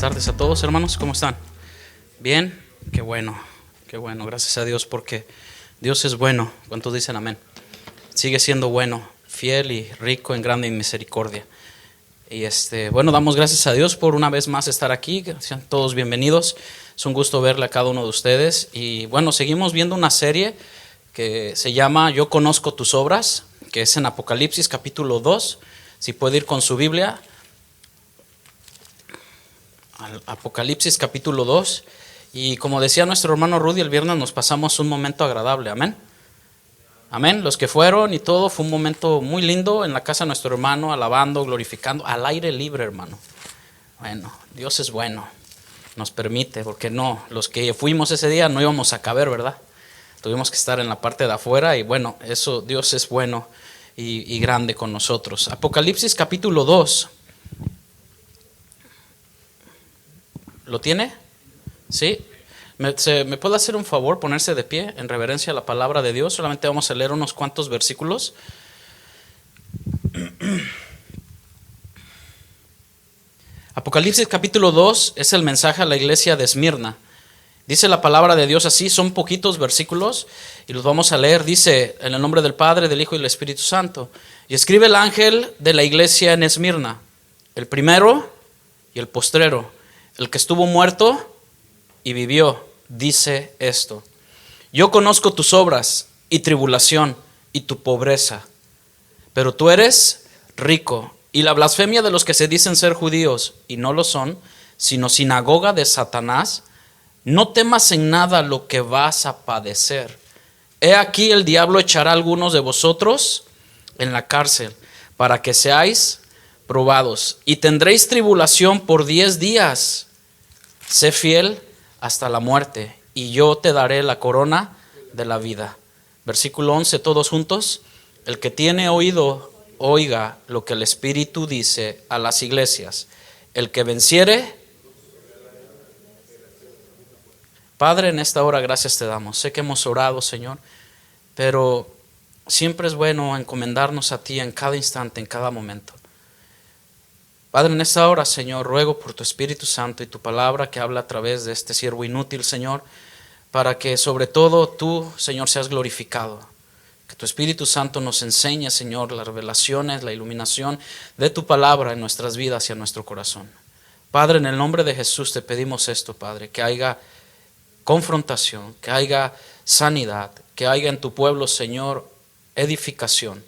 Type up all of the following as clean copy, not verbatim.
tardes a todos, hermanos, ¿cómo están? ¿Bien? Qué bueno, gracias a Dios, porque Dios es bueno. ¿Cuántos dicen amén? Sigue siendo bueno, fiel y rico en grande misericordia. Y damos gracias a Dios por una vez más estar aquí. Sean todos bienvenidos. Es un gusto verle a cada uno de ustedes. Y bueno, seguimos viendo una serie que se llama Yo conozco tus obras, que es en Apocalipsis capítulo 2. Si puede ir con su Biblia al Apocalipsis capítulo 2. Y como decía nuestro hermano Rudy, el viernes nos pasamos un momento agradable. Amén. Amén. Los que fueron y todo, fue un momento muy lindo en la casa de nuestro hermano, alabando, glorificando, al aire libre, hermano. Bueno, Dios es bueno, nos permite, porque no, los que fuimos ese día no íbamos a caber, ¿verdad? Tuvimos que estar en la parte de afuera y bueno, eso, Dios es bueno y grande con nosotros. Apocalipsis capítulo 2. ¿Lo tiene? ¿Sí? ¿Me puede hacer un favor, ponerse de pie en reverencia a la palabra de Dios? Solamente vamos a leer unos cuantos versículos. Apocalipsis capítulo 2 es el mensaje a la iglesia de Esmirna. Dice la palabra de Dios así, son poquitos versículos y los vamos a leer. Dice, en el nombre del Padre, del Hijo y del Espíritu Santo. Y escribe el ángel de la iglesia en Esmirna, el primero y el postrero, el que estuvo muerto y vivió, dice esto: yo conozco tus obras y tribulación y tu pobreza, pero tú eres rico, y la blasfemia de los que se dicen ser judíos y no lo son, sino sinagoga de Satanás. No temas en nada lo que vas a padecer. He aquí el diablo echará a algunos de vosotros en la cárcel, para que seáis probados, y tendréis tribulación por 10 días. Sé fiel hasta la muerte, y yo te daré la corona de la vida. Versículo 11, todos juntos. El que tiene oído, oiga lo que el Espíritu dice a las iglesias. El que venciere. Padre, en esta hora gracias te damos. Sé que hemos orado, Señor, pero siempre es bueno encomendarnos a ti en cada instante, en cada momento. Padre, en esta hora, Señor, ruego por tu Espíritu Santo y tu palabra que habla a través de este siervo inútil, Señor, para que sobre todo tú, Señor, seas glorificado. Que tu Espíritu Santo nos enseñe, Señor, las revelaciones, la iluminación de tu palabra en nuestras vidas y en nuestro corazón. Padre, en el nombre de Jesús te pedimos esto, Padre, que haya confrontación, que haya sanidad, que haya en tu pueblo, Señor, edificación.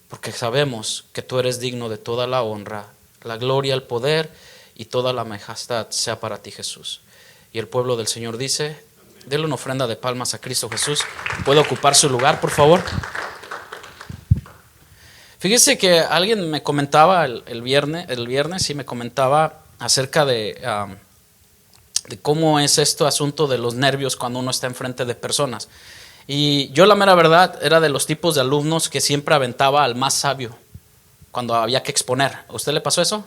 Porque sabemos que tú eres digno de toda la honra, la gloria, el poder y toda la majestad sea para ti, Jesús. Y el pueblo del Señor dice, denle una ofrenda de palmas a Cristo Jesús. ¿Puede ocupar su lugar, por favor? Fíjese que alguien me comentaba el viernes sí me comentaba acerca de cómo es esto asunto de los nervios cuando uno está enfrente de personas. Y yo, la mera verdad, era de los tipos de alumnos que siempre aventaba al más sabio cuando había que exponer. ¿A usted le pasó eso?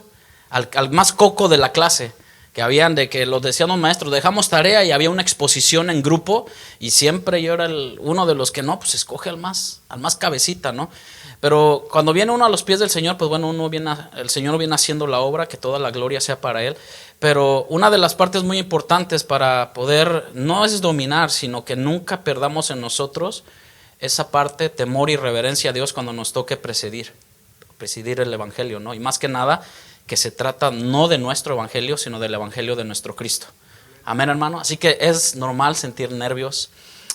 Al más coco de la clase, que habían de que los decían los maestros, dejamos tarea y había una exposición en grupo y siempre yo era uno de los que no, pues escoge al más cabecita, ¿no? Pero cuando viene uno a los pies del Señor, pues bueno, el Señor viene haciendo la obra, que toda la gloria sea para Él. Pero una de las partes muy importantes para poder, no es dominar, sino que nunca perdamos en nosotros esa parte, temor y reverencia a Dios cuando nos toque presidir el Evangelio, ¿no? Y más que nada, que se trata no de nuestro Evangelio, sino del Evangelio de nuestro Cristo. Amén, hermano. Así que es normal sentir nervios.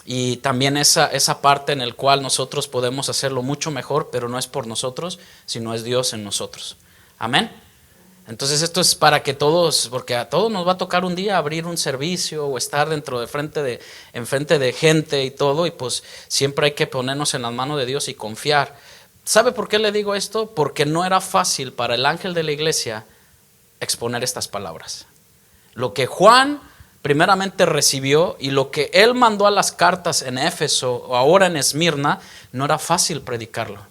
Y también esa parte en la cual nosotros podemos hacerlo mucho mejor, pero no es por nosotros, sino es Dios en nosotros. Amén. Entonces esto es para que todos, porque a todos nos va a tocar un día abrir un servicio o estar enfrente de gente y todo, y pues siempre hay que ponernos en las manos de Dios y confiar. ¿Sabe por qué le digo esto? Porque no era fácil para el ángel de la iglesia exponer estas palabras. Lo que Juan primeramente recibió y lo que él mandó a las cartas en Éfeso o ahora en Esmirna, no era fácil predicarlo.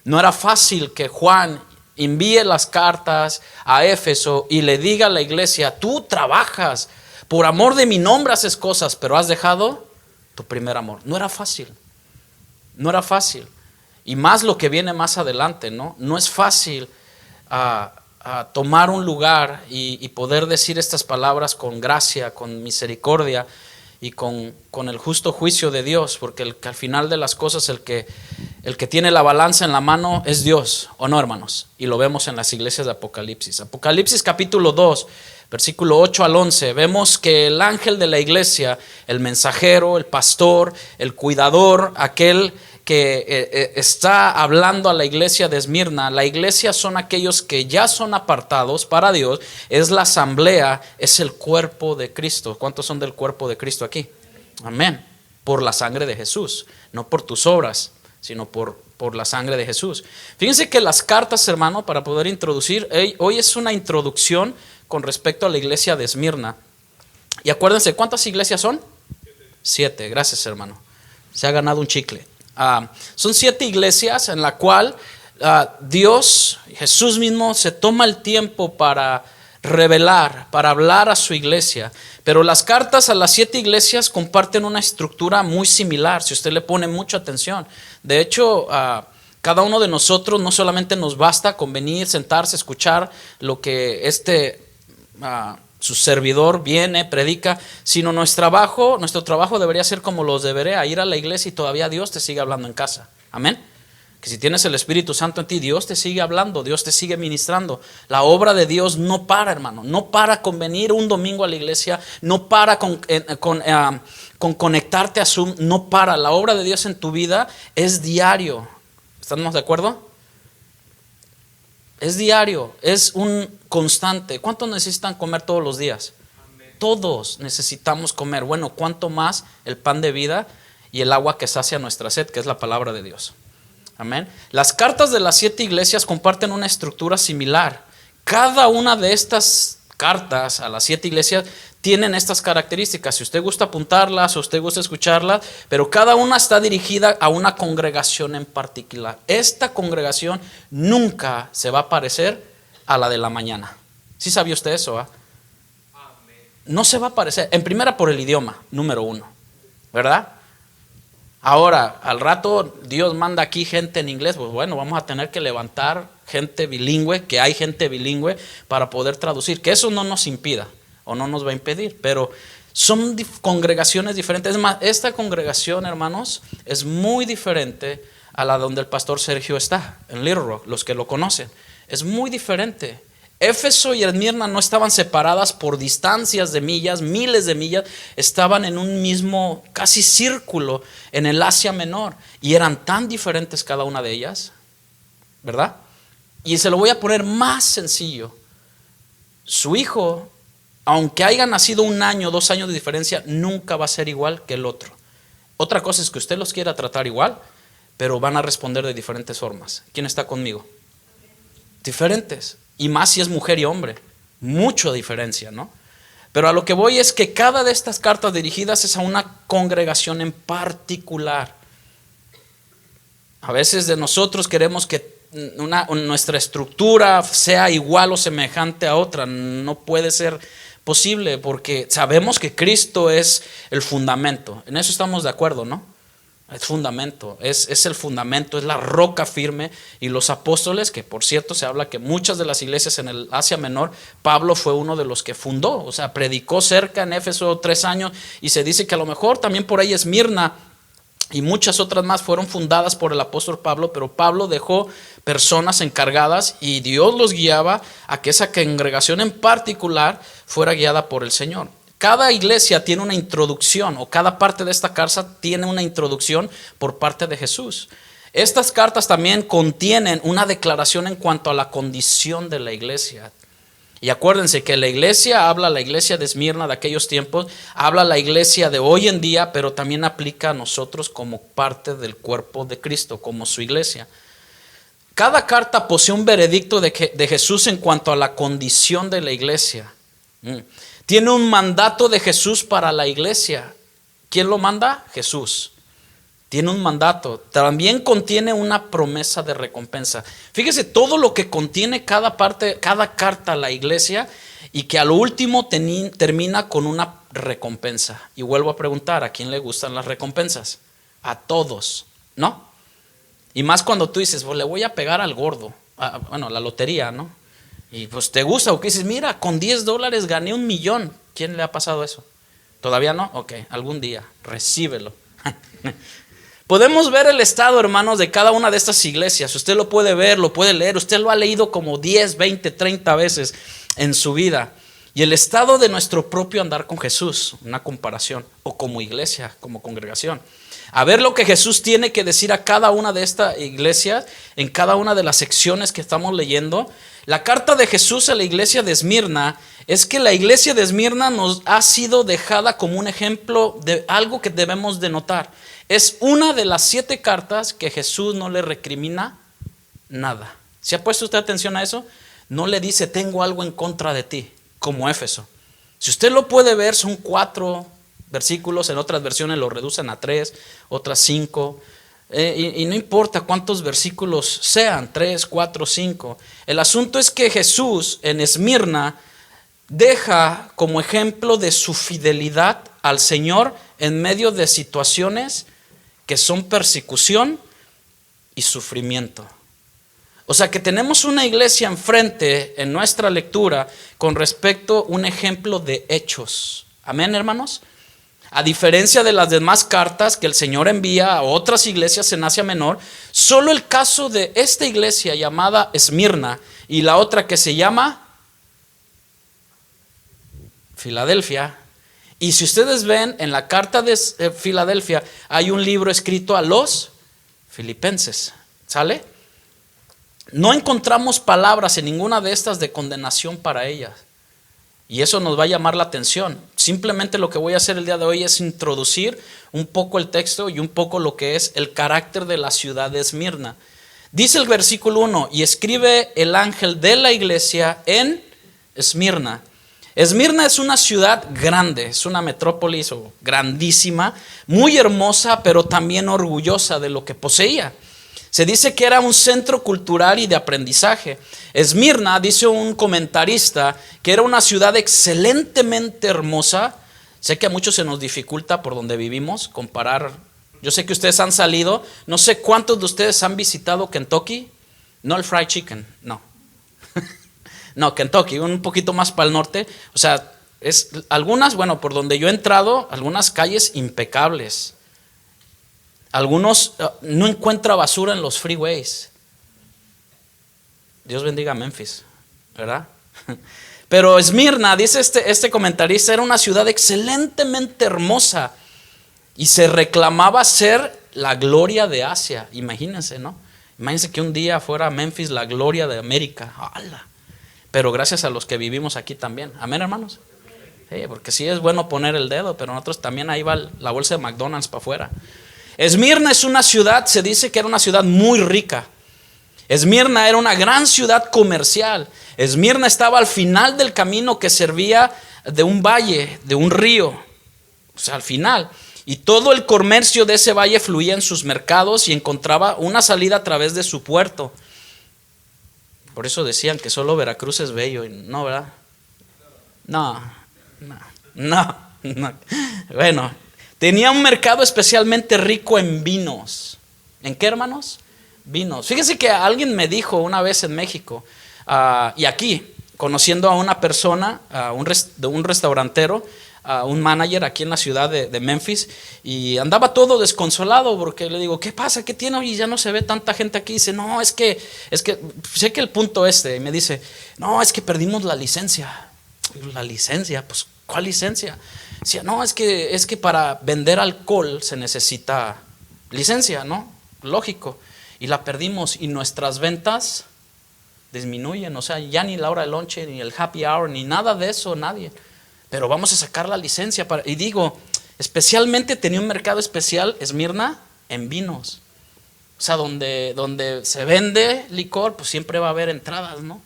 No era fácil que Juan envíe las cartas a Éfeso y le diga a la iglesia, tú trabajas, por amor de mi nombre haces cosas, pero has dejado tu primer amor. No era fácil. No era fácil. Y más lo que viene más adelante, ¿no? No es fácil tomar un lugar y poder decir estas palabras con gracia, con misericordia y con el justo juicio de Dios, porque al final de las cosas el que tiene la balanza en la mano es Dios, ¿o no, hermanos? Y lo vemos en las iglesias de Apocalipsis. Apocalipsis capítulo 2, versículo 8 al 11, vemos que el ángel de la iglesia, el mensajero, el pastor, el cuidador, aquel que está hablando a la iglesia de Esmirna. La iglesia son aquellos que ya son apartados para Dios, es la asamblea, es el cuerpo de Cristo. ¿Cuántos son del cuerpo de Cristo aquí? Amén. Por la sangre de Jesús, no por tus obras, sino por la sangre de Jesús. Fíjense que las cartas, hermano, para poder introducir, hoy es una introducción con respecto a la iglesia de Esmirna. Y acuérdense, ¿cuántas iglesias son? 7, gracias, hermano. Se ha ganado un chicle. Son 7 iglesias en la cual Dios, Jesús mismo, se toma el tiempo para revelar, para hablar a su iglesia. Pero las cartas a las 7 iglesias comparten una estructura muy similar, si usted le pone mucha atención. De hecho, cada uno de nosotros no solamente nos basta con venir, sentarse, escuchar lo que su servidor viene, predica, sino nuestro trabajo debería ser como los de Berea, ir a la iglesia y todavía Dios te sigue hablando en casa. Amén. Que si tienes el Espíritu Santo en ti, Dios te sigue hablando, Dios te sigue ministrando. La obra de Dios no para, hermano, no para con venir un domingo a la iglesia, no para con conectarte a Zoom, no para. La obra de Dios en tu vida es diario. ¿Estamos de acuerdo? Es diario, es un constante. ¿Cuántos necesitan comer todos los días? Amén. Todos necesitamos comer. Bueno, ¿cuánto más el pan de vida y el agua que sacia nuestra sed, que es la palabra de Dios? Amén. Las cartas de las 7 iglesias comparten una estructura similar. Cada una de estas cartas a las 7 iglesias tienen estas características. Si usted gusta apuntarlas o usted gusta escucharlas, pero cada una está dirigida a una congregación en particular. Esta congregación nunca se va a parecer a la de la mañana. ¿Sí sabía usted eso? No se va a parecer. En primera, por el idioma, número 1, ¿verdad? Ahora, al rato Dios manda aquí gente en inglés, pues bueno, vamos a tener que levantar gente bilingüe, que hay gente bilingüe para poder traducir, que eso no nos impida o no nos va a impedir, pero son congregaciones diferentes. Es más, esta congregación, hermanos, es muy diferente a la donde el pastor Sergio está, en Little Rock, los que lo conocen, es muy diferente. Éfeso y Esmirna no estaban separadas por distancias de millas, miles de millas, estaban en un mismo casi círculo en el Asia Menor y eran tan diferentes cada una de ellas, ¿verdad? Y se lo voy a poner más sencillo. Su hijo, aunque haya nacido 1 año, 2 años de diferencia, nunca va a ser igual que el otro. Otra cosa es que usted los quiera tratar igual, pero van a responder de diferentes formas. ¿Quién está conmigo? Diferentes. Y más si es mujer y hombre, mucha diferencia, ¿no? Pero a lo que voy es que cada de estas cartas dirigidas es a una congregación en particular. A veces de nosotros queremos que nuestra estructura sea igual o semejante a otra. No puede ser posible porque sabemos que Cristo es el fundamento. En eso estamos de acuerdo, ¿no? Es fundamento, es el fundamento, es la roca firme. Y los apóstoles, que por cierto se habla que muchas de las iglesias en el Asia Menor, Pablo fue uno de los que fundó, o sea, predicó cerca en Éfeso 3 años, y se dice que a lo mejor también por ahí Esmirna y muchas otras más fueron fundadas por el apóstol Pablo, pero Pablo dejó personas encargadas y Dios los guiaba a que esa congregación en particular fuera guiada por el Señor. Cada iglesia tiene una introducción, o cada parte de esta carta tiene una introducción por parte de Jesús. Estas cartas también contienen una declaración en cuanto a la condición de la iglesia. Y acuérdense que la iglesia habla, la iglesia de Esmirna de aquellos tiempos, habla la iglesia de hoy en día, pero también aplica a nosotros como parte del cuerpo de Cristo, como su iglesia. Cada carta posee un veredicto de Jesús en cuanto a la condición de la iglesia. Tiene un mandato de Jesús para la iglesia. ¿Quién lo manda? Jesús. Tiene un mandato. También contiene una promesa de recompensa. Fíjese todo lo que contiene cada carta a la iglesia, y que a lo último termina con una recompensa. Y vuelvo a preguntar, ¿a quién le gustan las recompensas? A todos, ¿no? Y más cuando tú dices, pues le voy a pegar al gordo, bueno, la lotería, ¿no? Y pues te gusta, o que dices, mira, con $10 gané 1,000,000. ¿Quién le ha pasado eso? ¿Todavía no? Ok, algún día, recíbelo. Podemos ver el estado, hermanos, de cada una de estas iglesias. Usted lo puede ver, lo puede leer. Usted lo ha leído como 10, 20, 30 veces en su vida. Y el estado de nuestro propio andar con Jesús, una comparación, o como iglesia, como congregación. A ver lo que Jesús tiene que decir a cada una de estas iglesias, en cada una de las secciones que estamos leyendo. La carta de Jesús a la iglesia de Esmirna es que la iglesia de Esmirna nos ha sido dejada como un ejemplo de algo que debemos de notar. Es una de las 7 cartas que Jesús no le recrimina nada. ¿Se ha puesto usted atención a eso? No le dice, tengo algo en contra de ti, como Éfeso. Si usted lo puede ver, son 4 versículos, en otras versiones lo reducen a 3, otras 5. Y no importa cuántos versículos sean, 3, 4, 5. El asunto es que Jesús en Esmirna deja como ejemplo de su fidelidad al Señor en medio de situaciones que son persecución y sufrimiento. O sea que tenemos una iglesia enfrente en nuestra lectura con respecto a un ejemplo de hechos. Amén, hermanos. A diferencia de las demás cartas que el Señor envía a otras iglesias en Asia Menor, solo el caso de esta iglesia llamada Esmirna y la otra que se llama Filadelfia. Y si ustedes ven en la carta de Filadelfia hay un libro escrito a los filipenses. ¿Sale? No encontramos palabras en ninguna de estas de condenación para ellas. Y eso nos va a llamar la atención. Simplemente lo que voy a hacer el día de hoy es introducir un poco el texto y un poco lo que es el carácter de la ciudad de Esmirna. Dice el versículo 1, y escribe el ángel de la iglesia en Esmirna. Esmirna es una ciudad grande, es una metrópolis grandísima, muy hermosa, pero también orgullosa de lo que poseía. Se dice que era un centro cultural y de aprendizaje. Esmirna, dice un comentarista, que era una ciudad excelentemente hermosa. Sé que a muchos se nos dificulta por donde vivimos comparar. Yo sé que ustedes han salido. No sé cuántos de ustedes han visitado Kentucky. No el fried chicken, no. No, Kentucky, un poquito más para el norte. O sea, algunas, bueno, por donde yo he entrado, algunas calles impecables. Algunos no encuentra basura en los freeways. Dios bendiga a Memphis, ¿verdad? Pero Esmirna, dice este comentarista, era una ciudad excelentemente hermosa y se reclamaba ser la gloria de Asia. Imagínense, ¿no? Imagínense que un día fuera Memphis la gloria de América. ¡Hala! Pero gracias a los que vivimos aquí también. Amén, hermanos. Sí, porque sí es bueno poner el dedo, pero nosotros también ahí va la bolsa de McDonald's para afuera. Esmirna es una ciudad, se dice que era una ciudad muy rica. Esmirna era una gran ciudad comercial. Esmirna estaba al final del camino que servía de un valle, de un río. O sea, al final. Y todo el comercio de ese valle fluía en sus mercados y encontraba una salida a través de su puerto. Por eso decían que solo Veracruz es bello. No, ¿verdad? No. Bueno, tenía un mercado especialmente rico en vinos. ¿En qué, hermanos? Vinos. Fíjense que alguien me dijo una vez en México, y aquí, conociendo a una persona, de un restaurantero, un manager aquí en la ciudad de Memphis, y andaba todo desconsolado porque le digo, ¿qué pasa? ¿Qué tiene? Oye, ya no se ve tanta gente aquí. Dice, no, es que sé que el punto y me dice, no, es que perdimos la licencia. La licencia, pues, ¿cuál licencia? Decía, no, es que para vender alcohol se necesita licencia, ¿no? Lógico. Y la perdimos y nuestras ventas disminuyen. O sea, ya ni la hora de lonche, ni el happy hour, ni nada de eso, nadie. Pero vamos a sacar la licencia. Y digo, especialmente tenía un mercado especial, Esmirna, en vinos. O sea, donde se vende licor, pues siempre va a haber entradas, ¿no?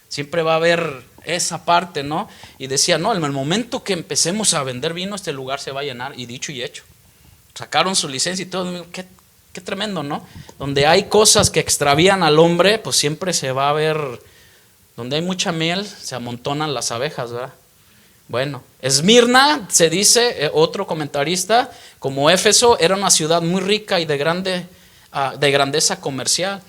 Siempre va a haber esa parte, ¿no? Y decía, no, en el momento que empecemos a vender vino, este lugar se va a llenar. Y dicho y hecho. Sacaron su licencia y todo. Qué tremendo, ¿no? Donde hay cosas que extravían al hombre, pues siempre se va a ver. Donde hay mucha miel, se amontonan las abejas, ¿verdad? Bueno, Esmirna, se dice, otro comentarista, como Éfeso, era una ciudad muy rica y de grandeza comercial.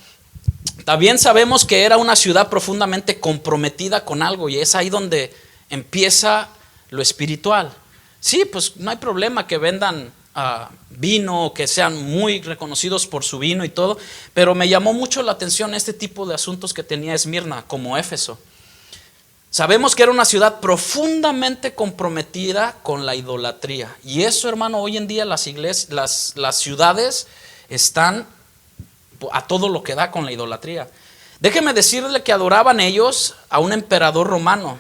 También sabemos que era una ciudad profundamente comprometida con algo, y es ahí donde empieza lo espiritual. Sí, pues no hay problema que vendan vino, que sean muy reconocidos por su vino y todo, pero me llamó mucho la atención este tipo de asuntos que tenía Esmirna, como Éfeso. Sabemos que era una ciudad profundamente comprometida con la idolatría, y eso, hermano, hoy en día las iglesias, las ciudades están a todo lo que da con la idolatría. Déjeme decirle que adoraban ellos a un emperador romano,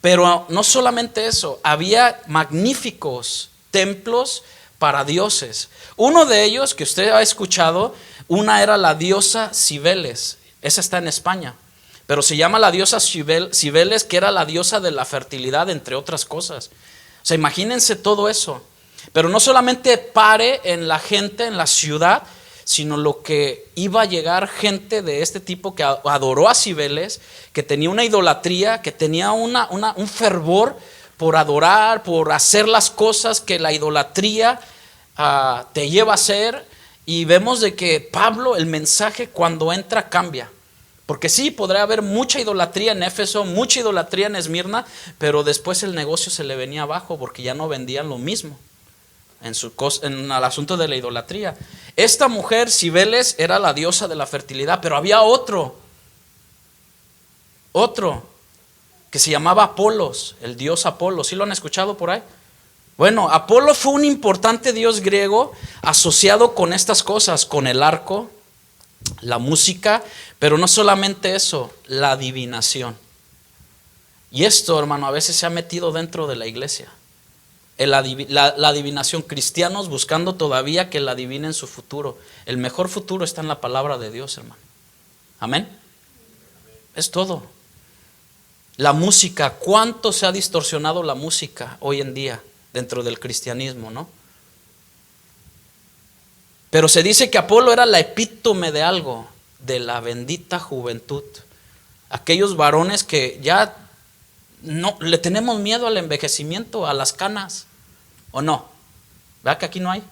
pero no solamente eso, había magníficos templos para dioses. Uno de ellos que usted ha escuchado, una era la diosa Cibeles, esa está en España, pero se llama la diosa Cibeles, que era la diosa de la fertilidad, entre otras cosas. O sea, imagínense todo eso. Pero no solamente pare en la gente, en la ciudad, sino lo que iba a llegar gente de este tipo que adoró a Cibeles, que tenía una idolatría, que tenía un fervor por adorar, por hacer las cosas que la idolatría te lleva a hacer. Y vemos de que Pablo, el mensaje cuando entra cambia. Porque sí, podría haber mucha idolatría en Éfeso, mucha idolatría en Esmirna, pero después el negocio se le venía abajo porque ya no vendían lo mismo en el asunto de la idolatría. Esta mujer, Cibeles, era la diosa de la fertilidad, pero había otro que se llamaba Apolos, el dios Apolo. ¿Sí lo han escuchado por ahí? Bueno, Apolo fue un importante dios griego asociado con estas cosas, con el arco, la música, pero no solamente eso, la adivinación. Y esto, hermano, a veces se ha metido dentro de la iglesia. La adivinación, cristianos buscando todavía que la adivinen su futuro. El mejor futuro está en la palabra de Dios, hermano. Amén. Es todo. La música, ¿cuánto se ha distorsionado la música hoy en día dentro del cristianismo, no? Pero se dice que Apolo era la epítome de algo, de la bendita juventud. Aquellos varones que ya no le tenemos miedo al envejecimiento, a las canas, ¿o no? ¿Verdad que aquí no hay?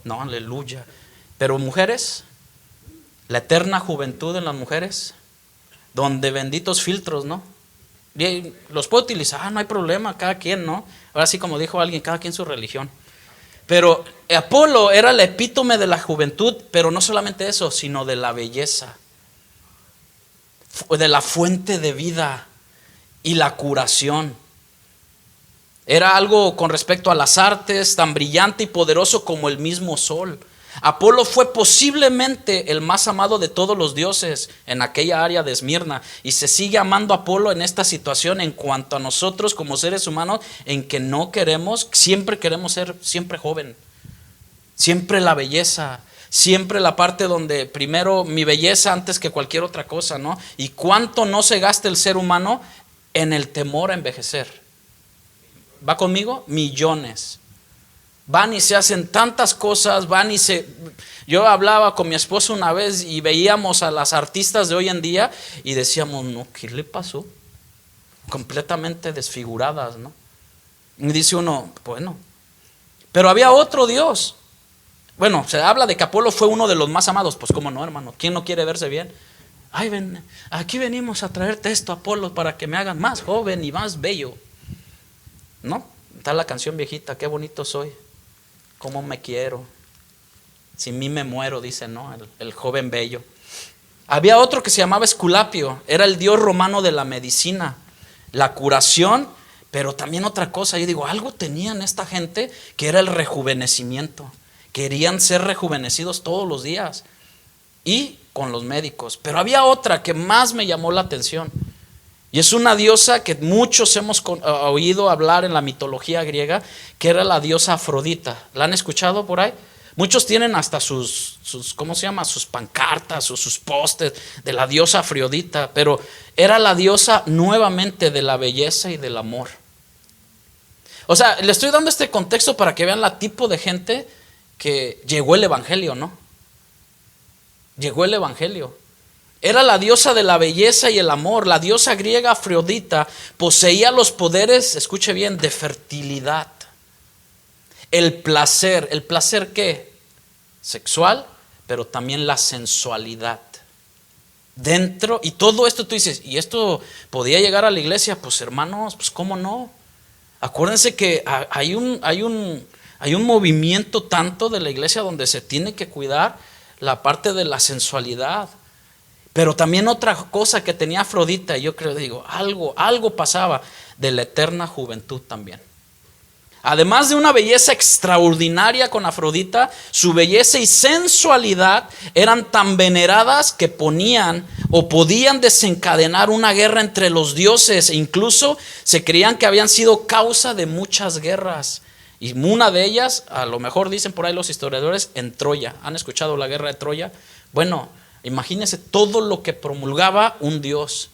No, aleluya. Pero mujeres, la eterna juventud en las mujeres, donde benditos filtros, ¿no? Y los puede utilizar, no hay problema, cada quien, ¿no? Ahora sí, como dijo alguien, cada quien su religión. Pero Apolo era el epítome de la juventud, pero no solamente eso, sino de la belleza, de la fuente de vida y la curación. Era algo con respecto a las artes, tan brillante y poderoso como el mismo sol. Apolo fue posiblemente el más amado de todos los dioses en aquella área de Esmirna, y se sigue amando a Apolo en esta situación en cuanto a nosotros como seres humanos, en que no queremos, siempre queremos ser siempre joven, siempre la belleza, siempre la parte donde primero mi belleza antes que cualquier otra cosa, ¿no? Y cuánto no se gasta el ser humano en el temor a envejecer. ¿Va conmigo? Millones. Van y se hacen tantas cosas, Yo hablaba con mi esposo una vez y veíamos a las artistas de hoy en día y decíamos, no, ¿qué le pasó? Completamente desfiguradas, ¿no? Y dice uno, bueno, pero había otro Dios. Bueno, se habla de que Apolo fue uno de los más amados. Pues cómo no, hermano, ¿quién no quiere verse bien? Ay, ven, aquí venimos a traerte esto, Apolo, para que me hagan más joven y más bello. ¿No? Está la canción viejita, qué bonito soy, cómo me quiero, sin mí me muero, dice, ¿no? El joven bello. Había otro que se llamaba Esculapio, era el dios romano de la medicina, la curación, pero también otra cosa. Yo digo, algo tenían esta gente que era el rejuvenecimiento. Querían ser rejuvenecidos todos los días y con los médicos. Pero había otra que más me llamó la atención. Y es una diosa que muchos hemos oído hablar en la mitología griega, que era la diosa Afrodita. ¿La han escuchado por ahí? Muchos tienen hasta sus ¿cómo se llama? Sus pancartas o sus pósters de la diosa Afrodita, pero era la diosa nuevamente de la belleza y del amor. O sea, le estoy dando este contexto para que vean la tipo de gente que llegó el evangelio, ¿no? Llegó el evangelio. Era la diosa de la belleza y el amor. La diosa griega Afrodita poseía los poderes, escuche bien, de fertilidad. El placer ¿qué? Sexual, pero también la sensualidad. dentro, y todo esto tú dices, ¿y esto podía llegar a la iglesia? Pues hermanos, pues cómo no. Acuérdense que hay un movimiento tanto de la iglesia donde se tiene que cuidar la parte de la sensualidad. Pero también otra cosa que tenía Afrodita, yo creo, digo, algo pasaba de la eterna juventud también. Además de una belleza extraordinaria con Afrodita, su belleza y sensualidad eran tan veneradas que ponían o podían desencadenar una guerra entre los dioses. E incluso se creían que habían sido causa de muchas guerras. Y una de ellas, a lo mejor dicen por ahí los historiadores, en Troya. ¿Han escuchado la guerra de Troya? Bueno, imagínense todo lo que promulgaba un dios.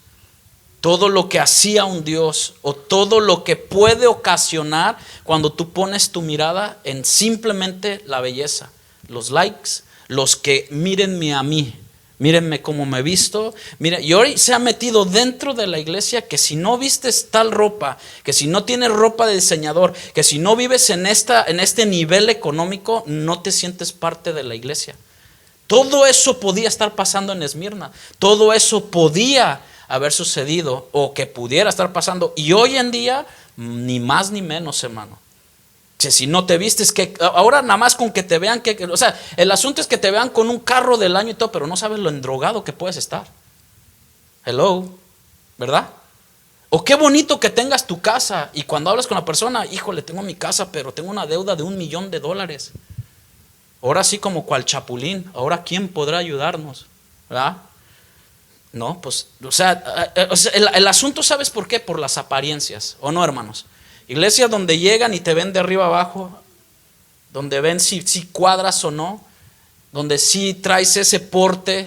Todo lo que hacía un Dios o todo lo que puede ocasionar cuando tú pones tu mirada en simplemente la belleza. Los likes, los que mírenme a mí, mírenme cómo me he visto. Mira, y hoy se ha metido dentro de la iglesia que si no vistes tal ropa, que si no tienes ropa de diseñador, que si no vives en este nivel económico, no te sientes parte de la iglesia. Todo eso podía estar pasando en Esmirna. Todo eso podía haber sucedido o que pudiera estar pasando, y hoy en día ni más ni menos, hermano. Si no te vistes, que ahora nada más con que te vean, o sea, el asunto es que te vean con un carro del año y todo, pero no sabes lo endrogado que puedes estar. Hello, ¿verdad? O qué bonito que tengas tu casa y cuando hablas con la persona, híjole, tengo mi casa, pero tengo una deuda de $1,000,000. Ahora sí, como cual chapulín, ahora ¿quién podrá ayudarnos? ¿Verdad? No, pues, o sea, el asunto, ¿sabes por qué? Por las apariencias, ¿o no, hermanos? Iglesias donde llegan y te ven de arriba abajo, donde ven si cuadras o no, donde sí traes ese porte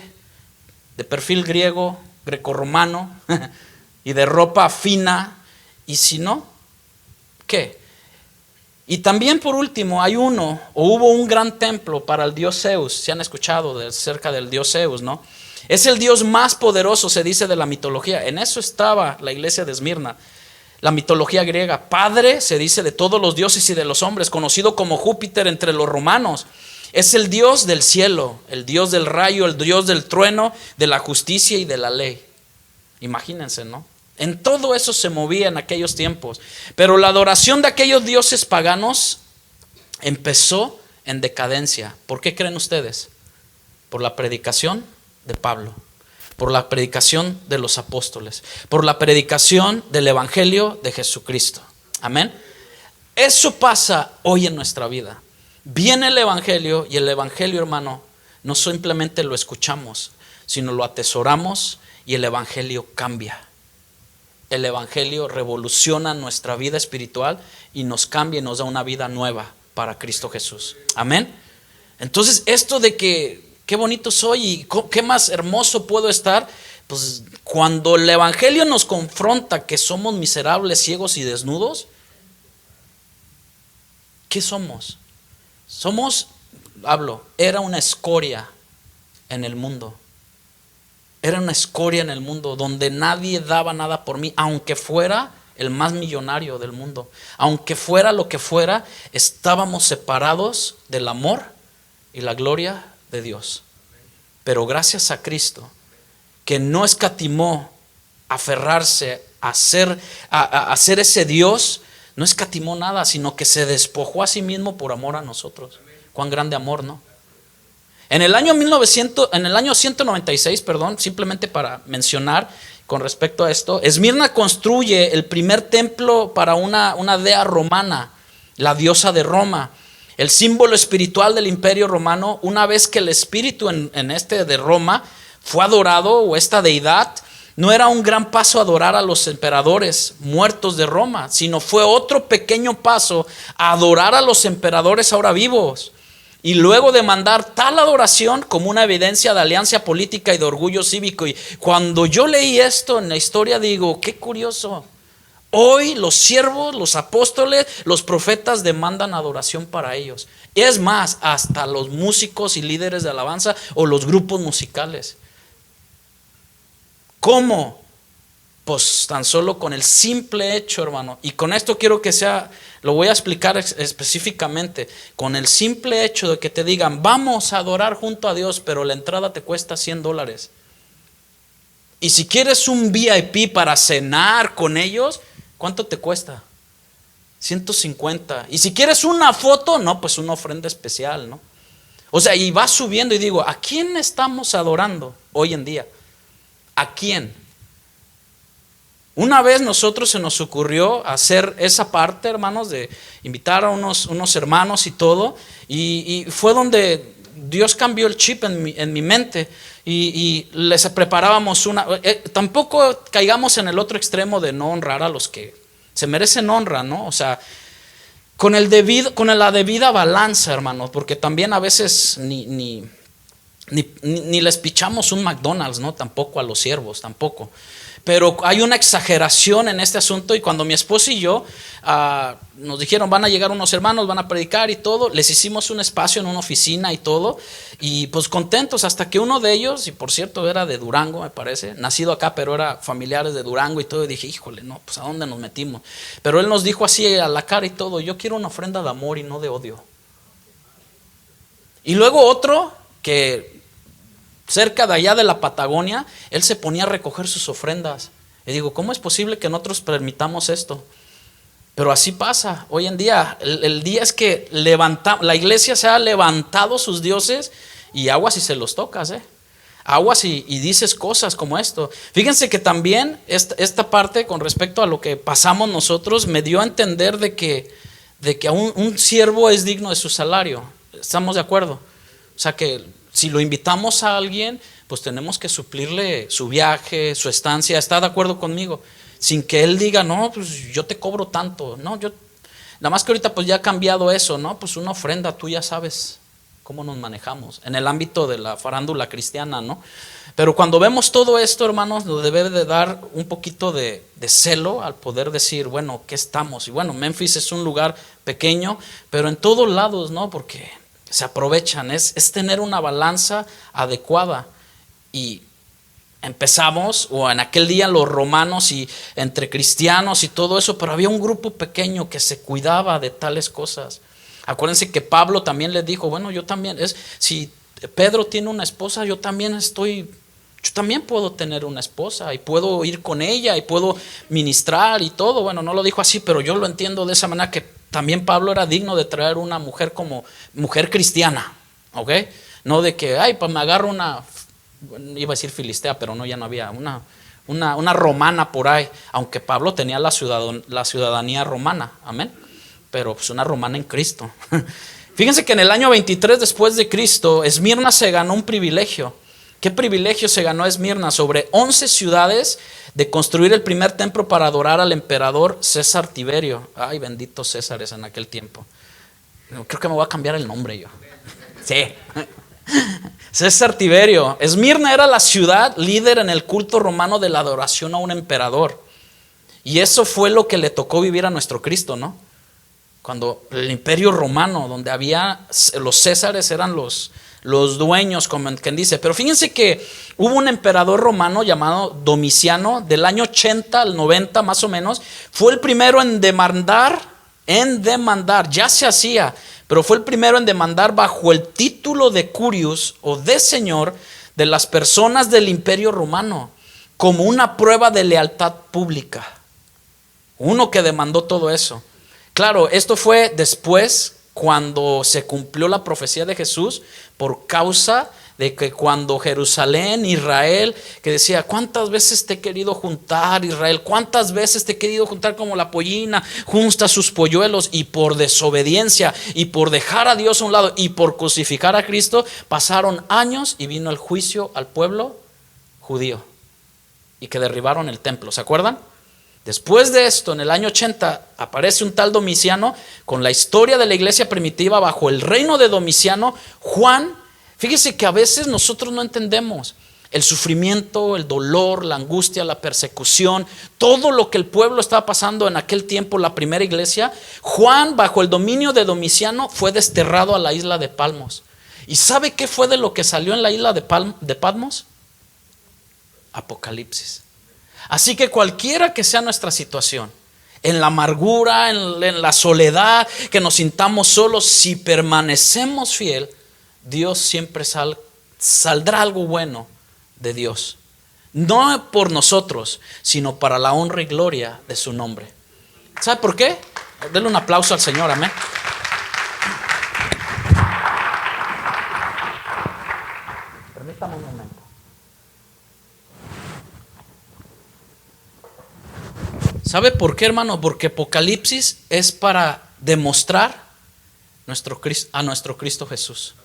de perfil griego, grecorromano y de ropa fina, y si no, ¿qué? Y también por último hubo un gran templo para el dios Zeus. Si han escuchado cerca del dios Zeus, ¿no? Es el dios más poderoso, se dice, de la mitología. En eso estaba la iglesia de Esmirna. La mitología griega, padre, se dice, de todos los dioses y de los hombres, conocido como Júpiter entre los romanos. Es el dios del cielo, el dios del rayo, el dios del trueno, de la justicia y de la ley. Imagínense, ¿no? En todo eso se movía en aquellos tiempos. Pero la adoración de aquellos dioses paganos empezó en decadencia. ¿Por qué creen ustedes? Por la predicación de Pablo, por la predicación de los apóstoles, por la predicación del evangelio de Jesucristo. Amén. Eso pasa hoy en nuestra vida. Viene el evangelio y el evangelio, hermano, no simplemente lo escuchamos, sino lo atesoramos y el evangelio cambia. El evangelio revoluciona nuestra vida espiritual y nos cambia y nos da una vida nueva para Cristo Jesús. Amén. Entonces, esto de que qué bonito soy y qué más hermoso puedo estar, pues cuando el evangelio nos confronta que somos miserables, ciegos y desnudos, ¿qué somos? Era una escoria en el mundo. Era una escoria en el mundo donde nadie daba nada por mí, aunque fuera el más millonario del mundo, aunque fuera lo que fuera, estábamos separados del amor y la gloria de Dios. Pero gracias a Cristo, que no escatimó aferrarse a ser ese Dios, no escatimó nada, sino que se despojó a sí mismo por amor a nosotros. Cuán grande amor, ¿no? En el año 196, simplemente para mencionar con respecto a esto, Esmirna construye el primer templo para una dea romana, la diosa de Roma, el símbolo espiritual del imperio romano. Una vez que el espíritu de Roma fue adorado, o esta deidad, no era un gran paso adorar a los emperadores muertos de Roma, sino fue otro pequeño paso a adorar a los emperadores ahora vivos. Y luego de mandar tal adoración como una evidencia de alianza política y de orgullo cívico. Y cuando yo leí esto en la historia, digo, qué curioso. Hoy los siervos, los apóstoles, los profetas demandan adoración para ellos. Y es más, hasta los músicos y líderes de alabanza o los grupos musicales. ¿Cómo? Pues tan solo con el simple hecho, hermano. Y con esto quiero que lo voy a explicar específicamente. Con el simple hecho de que te digan, vamos a adorar junto a Dios, pero la entrada te cuesta $100. Y si quieres un VIP para cenar con ellos, ¿cuánto te cuesta? 150. Y si quieres una foto, no, pues una ofrenda especial, ¿no? O sea, y va subiendo y digo, ¿a quién estamos adorando hoy en día? ¿A quién? Una vez nosotros se nos ocurrió hacer esa parte, hermanos, de invitar a unos hermanos y todo, y fue donde Dios cambió el chip en mi mente, y les preparábamos tampoco caigamos en el otro extremo de no honrar a los que se merecen honra, ¿no? O sea, con la debida balanza, hermanos, porque también a veces ni les pichamos un McDonald's, ¿no? Tampoco a los siervos, tampoco. Pero hay una exageración en este asunto, y cuando mi esposa y yo nos dijeron, van a llegar unos hermanos, van a predicar y todo, les hicimos un espacio en una oficina y todo, y pues contentos, hasta que uno de ellos, y por cierto era de Durango, me parece, nacido acá, pero era familiares de Durango y todo, y dije, híjole, no, pues ¿a dónde nos metimos? Pero él nos dijo así a la cara y todo, yo quiero una ofrenda de amor y no de odio. Y luego otro que cerca de allá de la Patagonia, él se ponía a recoger sus ofrendas. Y digo, ¿cómo es posible que nosotros permitamos esto? Pero así pasa hoy en día. El día es que la iglesia se ha levantado sus dioses, y aguas y se los tocas, aguas y dices cosas como esto. Fíjense que también esta parte con respecto a lo que pasamos nosotros me dio a entender de que un siervo es digno de su salario. ¿Estamos de acuerdo? O sea que si lo invitamos a alguien, pues tenemos que suplirle su viaje, su estancia. ¿Está de acuerdo conmigo? Sin que él diga, no, pues yo te cobro tanto. No, nada más que ahorita pues ya ha cambiado eso, ¿no? Pues una ofrenda, tú ya sabes cómo nos manejamos en el ámbito de la farándula cristiana, ¿no? Pero cuando vemos todo esto, hermanos, nos debe de dar un poquito de celo al poder decir, bueno, ¿qué estamos? Y bueno, Memphis es un lugar pequeño, pero en todos lados, ¿no? Porque se aprovechan, es tener una balanza adecuada. Y empezamos, o en aquel día los romanos y entre cristianos y todo eso, pero había un grupo pequeño que se cuidaba de tales cosas. Acuérdense que Pablo también les dijo, bueno, yo también, si Pedro tiene una esposa, yo también puedo tener una esposa y puedo ir con ella y puedo ministrar y todo. Bueno, no lo dijo así, pero yo lo entiendo de esa manera, que también Pablo era digno de traer una mujer como mujer cristiana, ¿ok? No de que, pues me agarro iba a decir filistea, pero no, ya no había, una romana por ahí, aunque Pablo tenía la ciudadanía romana, amén, pero pues una romana en Cristo. Fíjense que en el año 23 después de Cristo, Esmirna se ganó un privilegio. ¿Qué privilegio se ganó Esmirna? Sobre 11 ciudades de construir el primer templo para adorar al emperador César Tiberio. Ay, benditos Césares en aquel tiempo. Creo que me voy a cambiar el nombre yo. Sí. César Tiberio. Esmirna era la ciudad líder en el culto romano de la adoración a un emperador. Y eso fue lo que le tocó vivir a nuestro Cristo, ¿no? Cuando el imperio romano, donde había los Césares, eran los dueños, como quien dice. Pero fíjense que hubo un emperador romano llamado Domiciano, del año 80 al 90 más o menos. Fue el primero en demandar, ya se hacía, pero fue el primero en demandar bajo el título de curius o de señor de las personas del imperio romano, como una prueba de lealtad pública. Uno que demandó todo eso. Claro, esto fue después, cuando se cumplió la profecía de Jesús, por causa de que cuando Jerusalén, Israel, que decía, ¿cuántas veces te he querido juntar, Israel? ¿Cuántas veces te he querido juntar como la pollina junta sus polluelos? Y por desobediencia y por dejar a Dios a un lado y por crucificar a Cristo, pasaron años y vino el juicio al pueblo judío y que derribaron el templo. ¿Se acuerdan? Después de esto, en el año 80, aparece un tal Domiciano con la historia de la iglesia primitiva bajo el reino de Domiciano. Juan, fíjese que a veces nosotros no entendemos el sufrimiento, el dolor, la angustia, la persecución, todo lo que el pueblo estaba pasando en aquel tiempo, la primera iglesia. Juan, bajo el dominio de Domiciano, fue desterrado a la isla de Patmos. ¿Y sabe qué fue de lo que salió en la isla de Patmos? Apocalipsis. Así que cualquiera que sea nuestra situación, en la amargura, en la soledad, que nos sintamos solos, si permanecemos fiel, Dios siempre saldrá algo bueno de Dios. No por nosotros, sino para la honra y gloria de su nombre. ¿Sabe por qué? Denle un aplauso al Señor, amén. Permítame un momento. ¿Sabe por qué, hermano? Porque Apocalipsis es para demostrar a nuestro Cristo Jesús.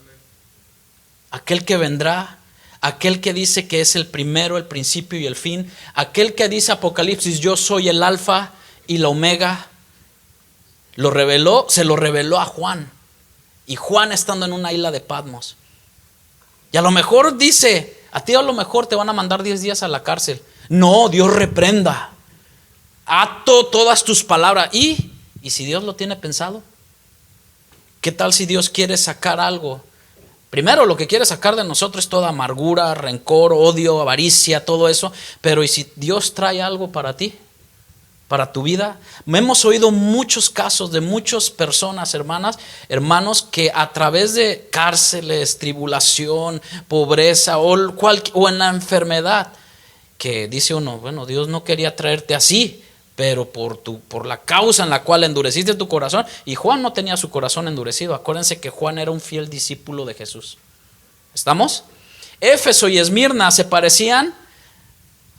Aquel que vendrá, aquel que dice que es el primero, el principio y el fin, aquel que dice Apocalipsis, yo soy el alfa y la omega, se lo reveló a Juan. Y Juan estando en una isla de Patmos. Y a lo mejor dice, a ti a lo mejor te van a mandar 10 días a la cárcel. No, Dios reprenda. Ato todas tus palabras. ¿Y si Dios lo tiene pensado? ¿Qué tal si Dios quiere sacar algo? Primero lo que quiere sacar de nosotros es toda amargura, rencor, odio, avaricia, todo eso. Pero ¿y si Dios trae algo para ti? Para tu vida. Hemos oído muchos casos de muchas personas, hermanos, que a través de cárceles, tribulación, pobreza o en la enfermedad, que dice uno, bueno, Dios no quería traerte así, pero por la causa en la cual endureciste tu corazón. Y Juan no tenía su corazón endurecido. Acuérdense que Juan era un fiel discípulo de Jesús. ¿Estamos? Éfeso y Esmirna se parecían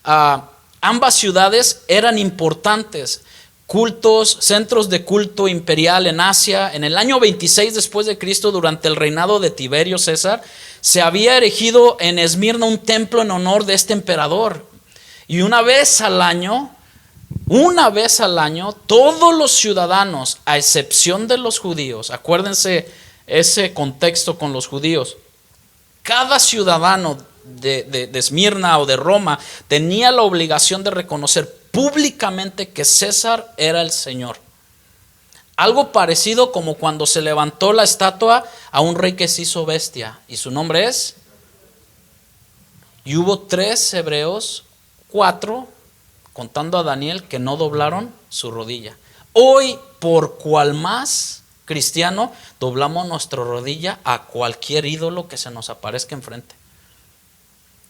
a... Ambas ciudades eran importantes, cultos, centros de culto imperial en Asia. En el año 26 después de Cristo, durante el reinado de Tiberio César, se había erigido en Esmirna un templo en honor de este emperador. Y una vez al año, todos los ciudadanos, a excepción de los judíos, acuérdense ese contexto con los judíos, cada ciudadano de Esmirna o de Roma tenía la obligación de reconocer públicamente que César era el Señor. Algo parecido como cuando se levantó la estatua a un rey que se hizo bestia y su nombre es. Y hubo 3 hebreos, 4, contando a Daniel, que no doblaron su rodilla. Hoy, por cual más cristiano, doblamos nuestra rodilla a cualquier ídolo que se nos aparezca enfrente.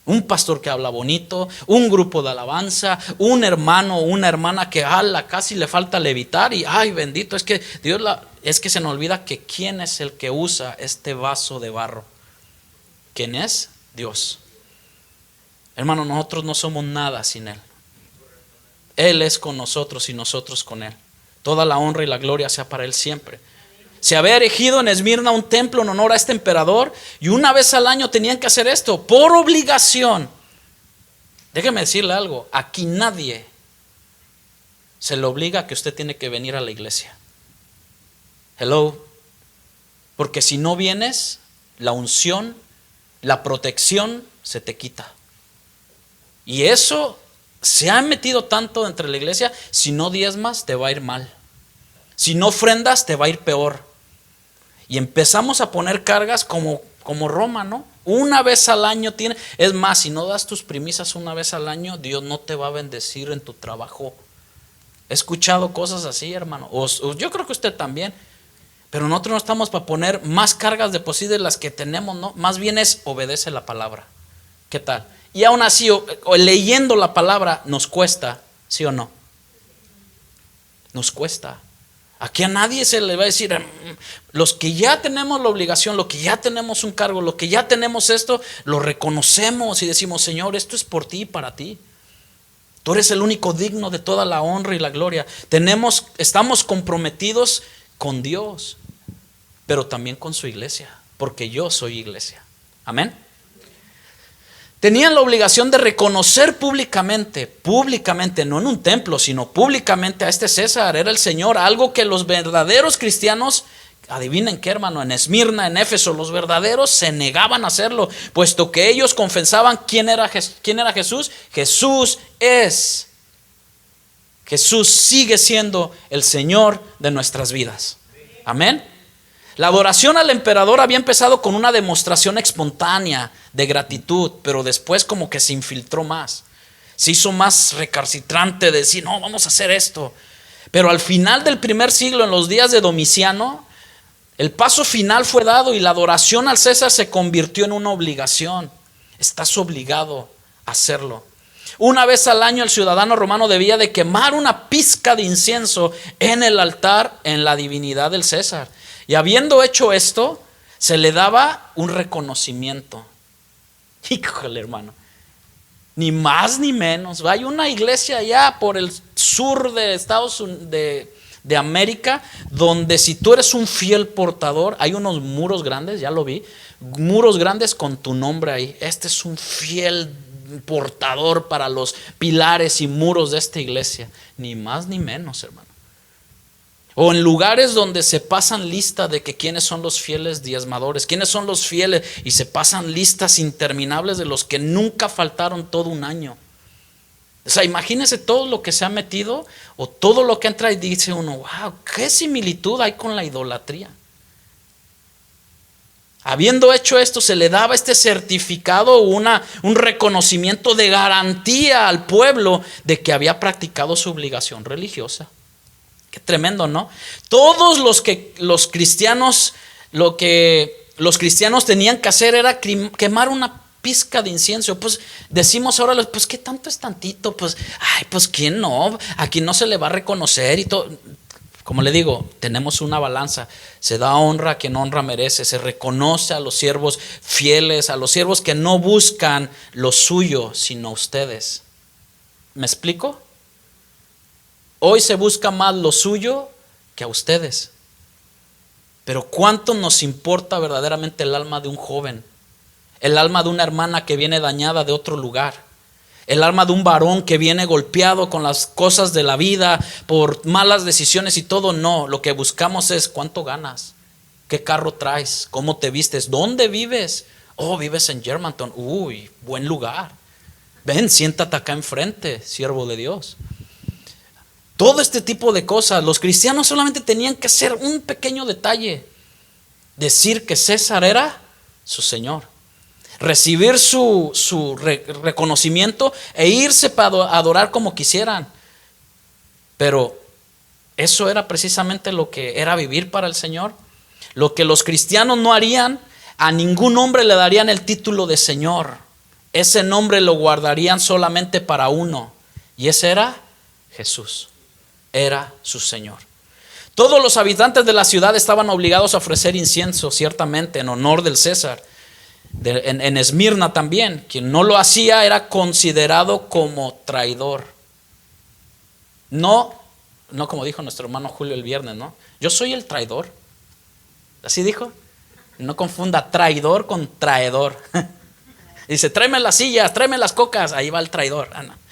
Un pastor que habla bonito, un grupo de alabanza, un hermano o una hermana que casi le falta levitar y ay bendito, es que es que se nos olvida que quién es el que usa este vaso de barro. ¿Quién es? Dios. Hermano, nosotros no somos nada sin Él. Él es con nosotros y nosotros con Él. Toda la honra y la gloria sea para Él siempre. Se había erigido en Esmirna un templo en honor a este emperador y una vez al año tenían que hacer esto por obligación. Déjeme decirle algo, aquí nadie se le obliga a que usted tiene que venir a la iglesia. Hello. Porque si no vienes, la unción, la protección se te quita. Y eso se ha metido tanto entre la iglesia, si no diezmas te va a ir mal. Si no ofrendas te va a ir peor. Y empezamos a poner cargas como Roma, ¿no? Una vez al año tiene. Es más, si no das tus primicias una vez al año, Dios no te va a bendecir en tu trabajo. He escuchado cosas así, hermano. O yo creo que usted también. Pero nosotros no estamos para poner más cargas de por sí de las que tenemos, ¿no? Más bien es obedece la palabra. ¿Qué tal? Y aún así, leyendo la palabra nos cuesta, ¿sí o no? Nos cuesta. Aquí a nadie se le va a decir, los que ya tenemos la obligación, los que ya tenemos un cargo, los que ya tenemos esto, lo reconocemos y decimos, Señor, esto es por ti y para ti. Tú eres el único digno de toda la honra y la gloria. Estamos comprometidos con Dios, pero también con su iglesia, porque yo soy iglesia. Amén. Tenían la obligación de reconocer públicamente, no en un templo, sino públicamente a este César, era el Señor, algo que los verdaderos cristianos, adivinen qué, hermano, en Esmirna, en Éfeso, los verdaderos se negaban a hacerlo, puesto que ellos confesaban quién era Jesús. Jesús sigue siendo el Señor de nuestras vidas. Amén. La adoración al emperador había empezado con una demostración espontánea de gratitud, pero después como que se infiltró más. Se hizo más recalcitrante de decir, no, vamos a hacer esto. Pero al final del primer siglo, en los días de Domiciano, el paso final fue dado y la adoración al César se convirtió en una obligación. Estás obligado a hacerlo. Una vez al año el ciudadano romano debía de quemar una pizca de incienso en el altar en la divinidad del César. Y habiendo hecho esto, se le daba un reconocimiento. Híjole, hermano. Ni más ni menos. Hay una iglesia allá por el sur de Estados Unidos, de América, donde si tú eres un fiel portador, hay unos muros grandes, ya lo vi, muros grandes con tu nombre ahí. Este es un fiel portador para los pilares y muros de esta iglesia. Ni más ni menos, hermano. O en lugares donde se pasan lista de que quiénes son los fieles diezmadores, quiénes son los fieles, y se pasan listas interminables de los que nunca faltaron todo un año. O sea, imagínense todo lo que se ha metido o todo lo que entra y dice uno, wow, qué similitud hay con la idolatría. Habiendo hecho esto, se le daba este certificado, un reconocimiento de garantía al pueblo de que había practicado su obligación religiosa. Qué tremendo, ¿no? Todos los cristianos, lo que los cristianos tenían que hacer era quemar una pizca de incienso. Pues decimos ahora, pues ¿qué tanto es tantito? Pues, ay, pues ¿quién no? Aquí no se le va a reconocer y todo. Como le digo, tenemos una balanza. Se da honra a quien honra merece. Se reconoce a los siervos fieles, a los siervos que no buscan lo suyo, sino ustedes. ¿Me explico? Hoy se busca más lo suyo que a ustedes. Pero ¿cuánto nos importa verdaderamente el alma de un joven? El alma de una hermana que viene dañada de otro lugar. El alma de un varón que viene golpeado con las cosas de la vida por malas decisiones y todo. No, lo que buscamos es cuánto ganas, qué carro traes, cómo te vistes, dónde vives. Oh, vives en Germantown. Uy, buen lugar. Ven, siéntate acá enfrente, siervo de Dios. Todo este tipo de cosas. Los cristianos solamente tenían que hacer un pequeño detalle: decir que César era su Señor, recibir su reconocimiento e irse para adorar como quisieran. Pero eso era precisamente lo que era vivir para el Señor. Lo que los cristianos no harían, a ningún hombre le darían el título de Señor. Ese nombre lo guardarían solamente para uno, y ese era Jesús. Era su Señor. Todos los habitantes de la ciudad estaban obligados a ofrecer incienso, ciertamente, en honor del César. En Esmirna también, quien no lo hacía era considerado como traidor. No como dijo nuestro hermano Julio el viernes, ¿no? Yo soy el traidor. Así dijo. No confunda traidor con traidor. Dice, tráeme las sillas, tráeme las cocas. Ahí va el traidor. No.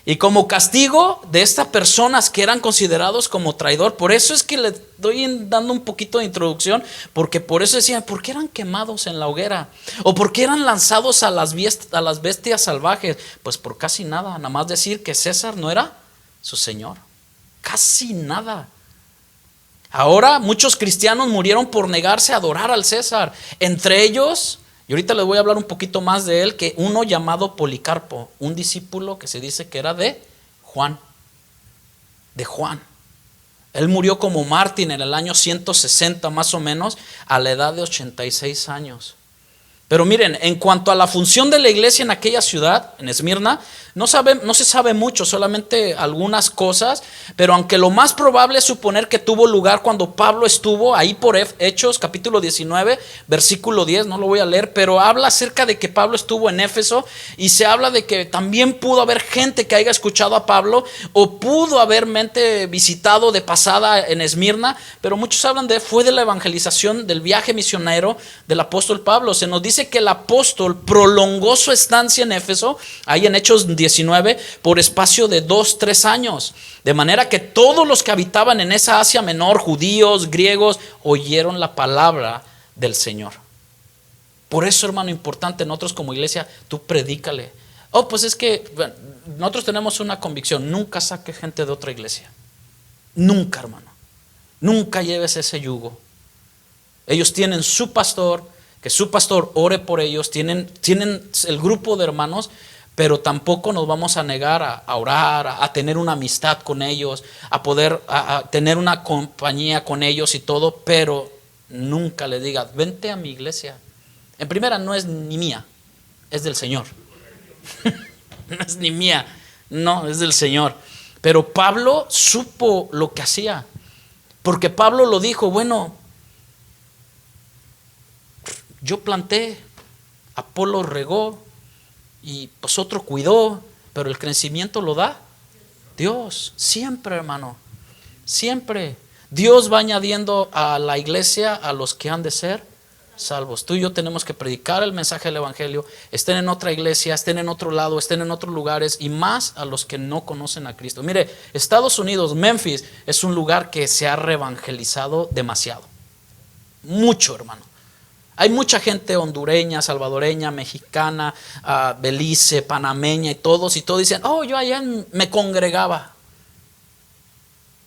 Y como castigo de estas personas que eran considerados como traidor, por eso es que le estoy dando un poquito de introducción, porque por eso decían, ¿por qué eran quemados en la hoguera? ¿O por qué eran lanzados a las bestias salvajes? Pues por casi nada más decir que César no era su Señor. Casi nada. Ahora muchos cristianos murieron por negarse a adorar al César. Entre ellos, y ahorita les voy a hablar un poquito más de él, que uno llamado Policarpo, un discípulo que se dice que era de Juan. Él murió como mártir en el año 160 más o menos, a la edad de 86 años. Pero miren, en cuanto a la función de la iglesia en aquella ciudad, en Esmirna, no se sabe mucho, solamente algunas cosas, pero aunque lo más probable es suponer que tuvo lugar cuando Pablo estuvo ahí por Hechos capítulo 19, versículo 10, no lo voy a leer, pero habla acerca de que Pablo estuvo en Éfeso, y se habla de que también pudo haber gente que haya escuchado a Pablo, o pudo haber mente visitado de pasada en Esmirna, pero muchos hablan fue de la evangelización, del viaje misionero del apóstol Pablo. Se nos dice que el apóstol prolongó su estancia en Éfeso, ahí en Hechos 19, por espacio de 2-3 años, de manera que todos los que habitaban en esa Asia Menor, judíos, griegos, oyeron la palabra del Señor. Por eso, hermano, importante, nosotros como iglesia, tú predícale. Pues es que nosotros tenemos una convicción: nunca saques gente de otra iglesia, nunca, hermano, nunca lleves ese yugo. Ellos tienen su pastor, que su pastor ore por ellos, tienen el grupo de hermanos, pero tampoco nos vamos a negar a orar, a tener una amistad con ellos, a poder a tener una compañía con ellos y todo, pero nunca le digas, vente a mi iglesia. En primera, no es ni mía, es del Señor. no es ni mía, no, es del Señor. Pero Pablo supo lo que hacía, porque Pablo lo dijo, bueno, yo planté, Apolo regó y pues otro cuidó, pero el crecimiento lo da Dios, siempre, hermano, siempre. Dios va añadiendo a la iglesia a los que han de ser salvos. Tú y yo tenemos que predicar el mensaje del evangelio, estén en otra iglesia, estén en otro lado, estén en otros lugares, y más a los que no conocen a Cristo. Mire, Estados Unidos, Memphis, es un lugar que se ha reevangelizado demasiado, mucho, hermano. Hay mucha gente hondureña, salvadoreña, mexicana, belice, panameña y todos dicen, oh, yo allá me congregaba.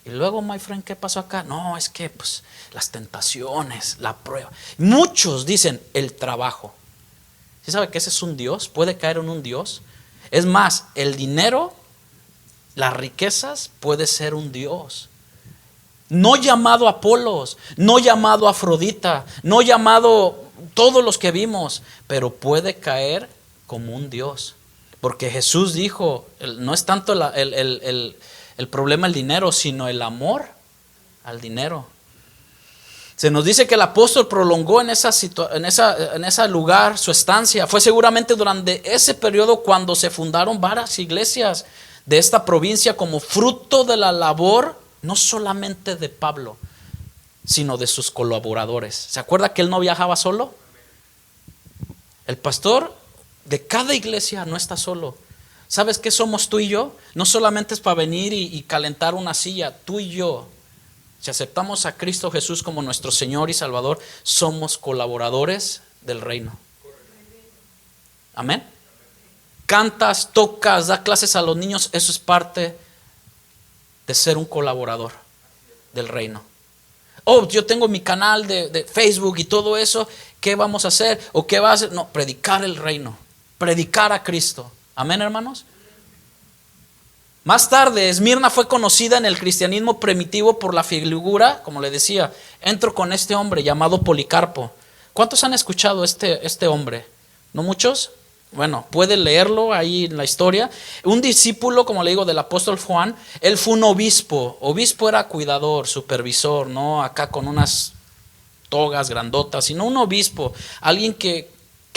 Y luego, my friend, ¿qué pasó acá? No, es que pues las tentaciones, la prueba. Muchos dicen el trabajo. ¿Sí sabe que ese es un Dios? Puede caer en un Dios. Es más, el dinero, las riquezas, puede ser un Dios. No llamado Apolos, no llamado Afrodita, no llamado todos los que vimos, pero puede caer como un Dios. Porque Jesús dijo, no es tanto el problema el dinero, sino el amor al dinero. Se nos dice que el apóstol prolongó en ese lugar su estancia. Fue seguramente durante ese periodo cuando se fundaron varias iglesias de esta provincia como fruto de la labor no solamente de Pablo, sino de sus colaboradores. ¿Se acuerda que él no viajaba solo? El pastor de cada iglesia no está solo. ¿Sabes qué somos tú y yo? No solamente es para venir y calentar una silla. Tú y yo, si aceptamos a Cristo Jesús como nuestro Señor y Salvador, somos colaboradores del reino. Amén. Cantas, tocas, das clases a los niños. Eso es parte de ser un colaborador del reino. Oh, yo tengo mi canal de Facebook y todo eso. ¿Qué vamos a hacer? ¿O qué va a hacer? No, predicar el reino, predicar a Cristo. Amén, hermanos. Más tarde, Esmirna fue conocida en el cristianismo primitivo por la figura, como le decía, entro con este hombre llamado Policarpo. ¿Cuántos han escuchado este hombre? ¿No muchos? Bueno, puede leerlo ahí en la historia. Un discípulo, como le digo, del apóstol Juan. Él fue un obispo. Obispo era cuidador, supervisor, no acá con unas togas grandotas, sino un obispo, alguien que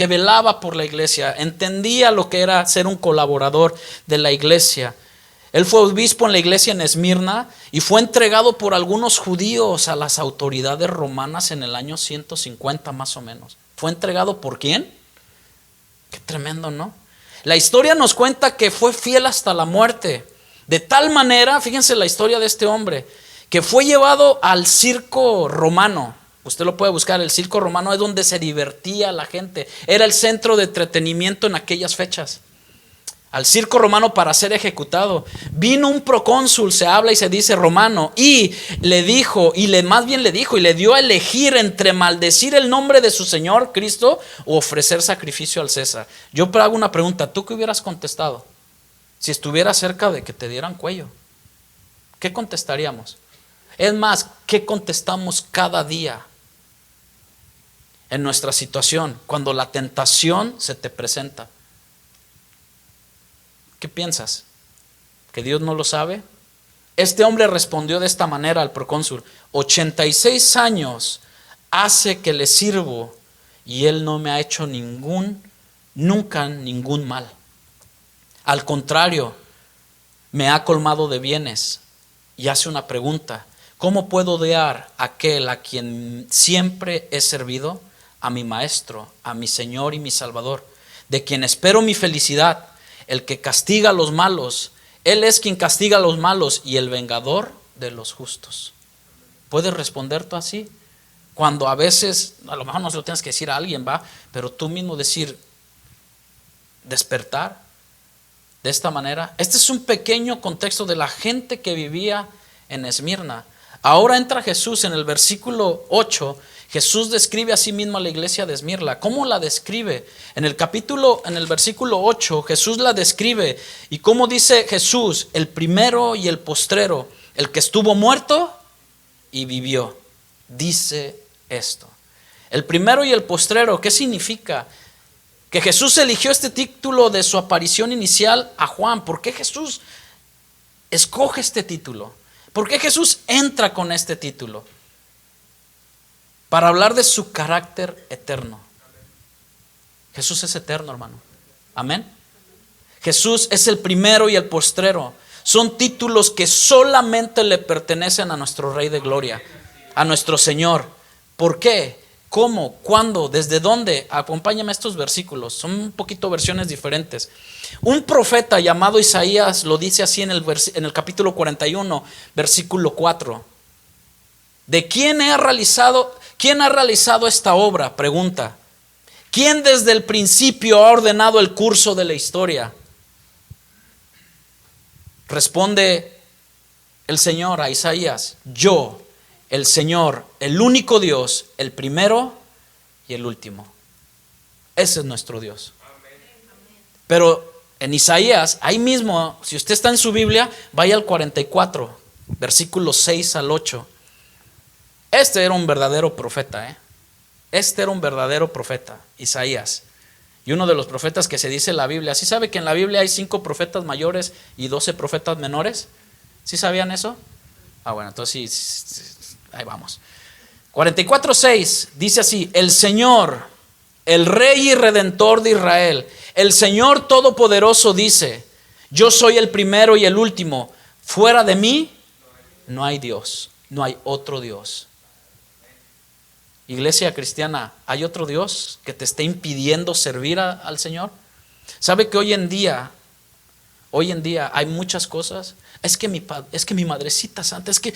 velaba por la iglesia, entendía lo que era ser un colaborador de la iglesia. Él fue obispo en la iglesia en Esmirna y fue entregado por algunos judíos a las autoridades romanas en el año 150 más o menos. ¿Fue entregado por quién? Qué tremendo, ¿no? La historia nos cuenta que fue fiel hasta la muerte. De tal manera, fíjense la historia de este hombre, que fue llevado al circo romano. Usted lo puede buscar, el circo romano es donde se divertía la gente. Era el centro de entretenimiento en aquellas fechas. Al circo romano para ser ejecutado. Vino un procónsul, se habla y se dice romano, y le dijo, y le dio a elegir entre maldecir el nombre de su Señor Cristo o ofrecer sacrificio al César. Yo hago una pregunta, ¿tú qué hubieras contestado? Si estuviera cerca de que te dieran cuello, ¿qué contestaríamos? Es más, ¿qué contestamos cada día en nuestra situación cuando la tentación se te presenta? ¿Qué piensas? ¿Que Dios no lo sabe? Este hombre respondió de esta manera al procónsul: 86 años hace que le sirvo y él no me ha hecho nunca ningún mal. Al contrario, me ha colmado de bienes. Y hace una pregunta: ¿cómo puedo odiar a aquel a quien siempre he servido? A mi maestro, a mi Señor y mi Salvador, de quien espero mi felicidad. El que castiga a los malos, Él es quien castiga a los malos y el vengador de los justos. ¿Puedes responder tú así? Cuando a veces, a lo mejor no se lo tienes que decir a alguien, va, pero tú mismo decir, despertar de esta manera. Este es un pequeño contexto de la gente que vivía en Esmirna. Ahora entra Jesús en el versículo 8. Jesús describe a sí mismo a la iglesia de Esmirna. ¿Cómo la describe? En el versículo 8, Jesús la describe. ¿Y cómo dice Jesús? El primero y el postrero, el que estuvo muerto y vivió. Dice esto. El primero y el postrero, ¿qué significa? Que Jesús eligió este título de su aparición inicial a Juan. ¿Por qué Jesús escoge este título? ¿Por qué Jesús entra con este título? Para hablar de su carácter eterno. Jesús es eterno, hermano. Amén. Jesús es el primero y el postrero. Son títulos que solamente le pertenecen a nuestro Rey de Gloria, a nuestro Señor. ¿Por qué? ¿Cómo? ¿Cuándo? ¿Desde dónde? Acompáñame a estos versículos. Son un poquito versiones diferentes. Un profeta llamado Isaías lo dice así en el capítulo 41, versículo 4. ¿De quién ha realizado esta obra? Pregunta. ¿Quién desde el principio ha ordenado el curso de la historia? Responde el Señor a Isaías: yo, el Señor, el único Dios, el primero y el último. Ese es nuestro Dios. Pero en Isaías, ahí mismo, si usted está en su Biblia, vaya al 44, versículos 6 al 8. Este era un verdadero profeta, Este era un verdadero profeta, Isaías. Y uno de los profetas que se dice en la Biblia. ¿Sí sabe que en la Biblia hay 5 profetas mayores y 12 profetas menores? ¿Sí sabían eso? Bueno, entonces sí, ahí vamos. 44:6 dice así: el Señor, el Rey y Redentor de Israel, el Señor Todopoderoso dice: yo soy el primero y el último. Fuera de mí no hay Dios, no hay otro Dios. Iglesia cristiana, ¿hay otro Dios que te esté impidiendo servir al Señor? ¿Sabe que hoy en día hay muchas cosas? Es que mi madrecita santa, es que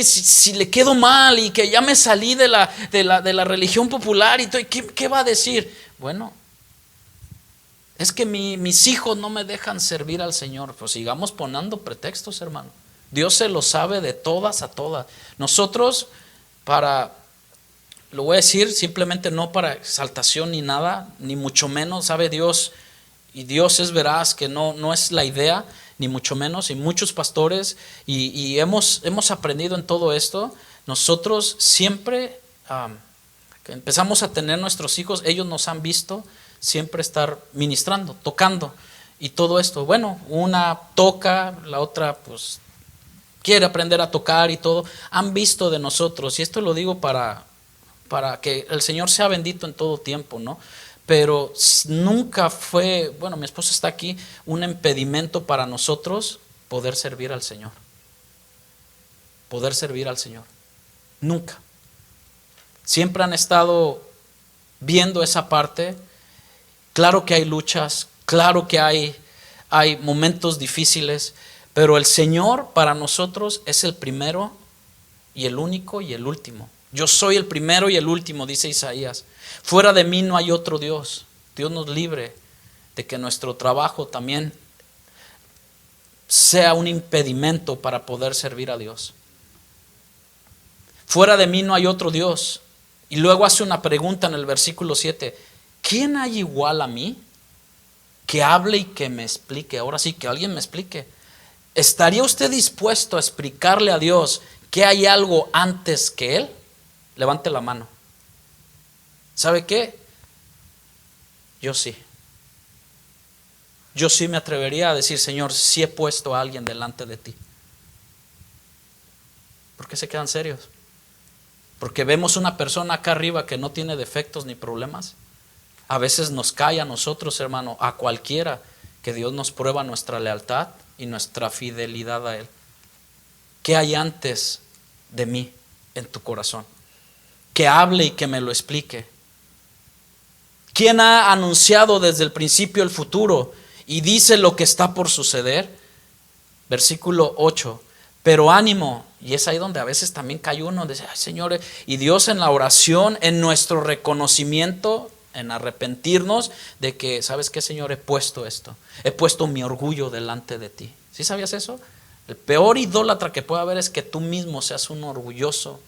si le quedo mal y que ya me salí de la religión popular y todo, ¿qué va a decir? Bueno, es que mis hijos no me dejan servir al Señor. Pues sigamos poniendo pretextos, hermano. Dios se lo sabe de todas a todas. Nosotros, lo voy a decir simplemente no para exaltación ni nada, ni mucho menos, sabe Dios, y Dios es veraz que no es la idea, ni mucho menos, y muchos pastores, y hemos aprendido en todo esto. Nosotros siempre que empezamos a tener nuestros hijos, ellos nos han visto siempre estar ministrando, tocando, y todo esto. Bueno, una toca, la otra pues quiere aprender a tocar y todo. Han visto de nosotros, y esto lo digo para que el Señor sea bendito en todo tiempo, ¿no? Pero nunca fue, mi esposa está aquí, un impedimento para nosotros poder servir al Señor. Poder servir al Señor. Nunca. Siempre han estado viendo esa parte. Claro que hay luchas, claro que hay momentos difíciles, pero el Señor para nosotros es el primero y el único y el último. Yo soy el primero y el último, dice Isaías. Fuera de mí no hay otro Dios. Dios nos libre de que nuestro trabajo también sea un impedimento para poder servir a Dios. Fuera de mí no hay otro Dios. Y luego hace una pregunta en el versículo 7. ¿Quién hay igual a mí que hable y que me explique? Ahora sí, que alguien me explique. ¿Estaría usted dispuesto a explicarle a Dios que hay algo antes que Él? Levante la mano. ¿Sabe qué? Yo sí. Yo sí me atrevería a decir: Señor, sí he puesto a alguien delante de ti. ¿Por qué se quedan serios? Porque vemos una persona acá arriba que no tiene defectos ni problemas. A veces nos cae a nosotros, hermano, a cualquiera, que Dios nos prueba nuestra lealtad y nuestra fidelidad a Él. ¿Qué hay antes de mí en tu corazón? Que hable y que me lo explique. ¿Quién ha anunciado desde el principio el futuro y dice lo que está por suceder? Versículo 8. Pero ánimo, y es ahí donde a veces también cae uno, dice: ay, Señor, y Dios en la oración, en nuestro reconocimiento, en arrepentirnos de que, ¿sabes qué, Señor? He puesto esto, he puesto mi orgullo delante de ti. ¿Sí sabías eso? El peor idólatra que puede haber es que tú mismo seas un orgulloso.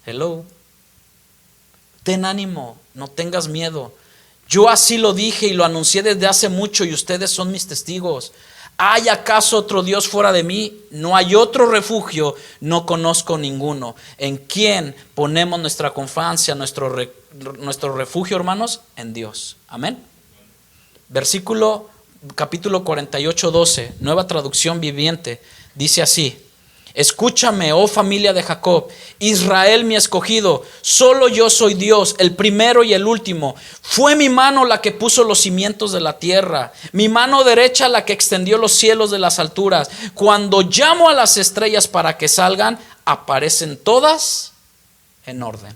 Hello. Ten ánimo, no tengas miedo. Yo así lo dije y lo anuncié desde hace mucho y ustedes son mis testigos. ¿Hay acaso otro Dios fuera de mí? No hay otro refugio, no conozco ninguno. ¿En quién ponemos nuestra confianza, nuestro refugio, hermanos? En Dios. Amén. Capítulo 48, 12, Nueva Traducción Viviente, dice así: escúchame, oh familia de Jacob, Israel mi escogido, solo yo soy Dios, el primero y el último. Fue mi mano la que puso los cimientos de la tierra, mi mano derecha la que extendió los cielos de las alturas. Cuando llamo a las estrellas para que salgan, aparecen todas en orden.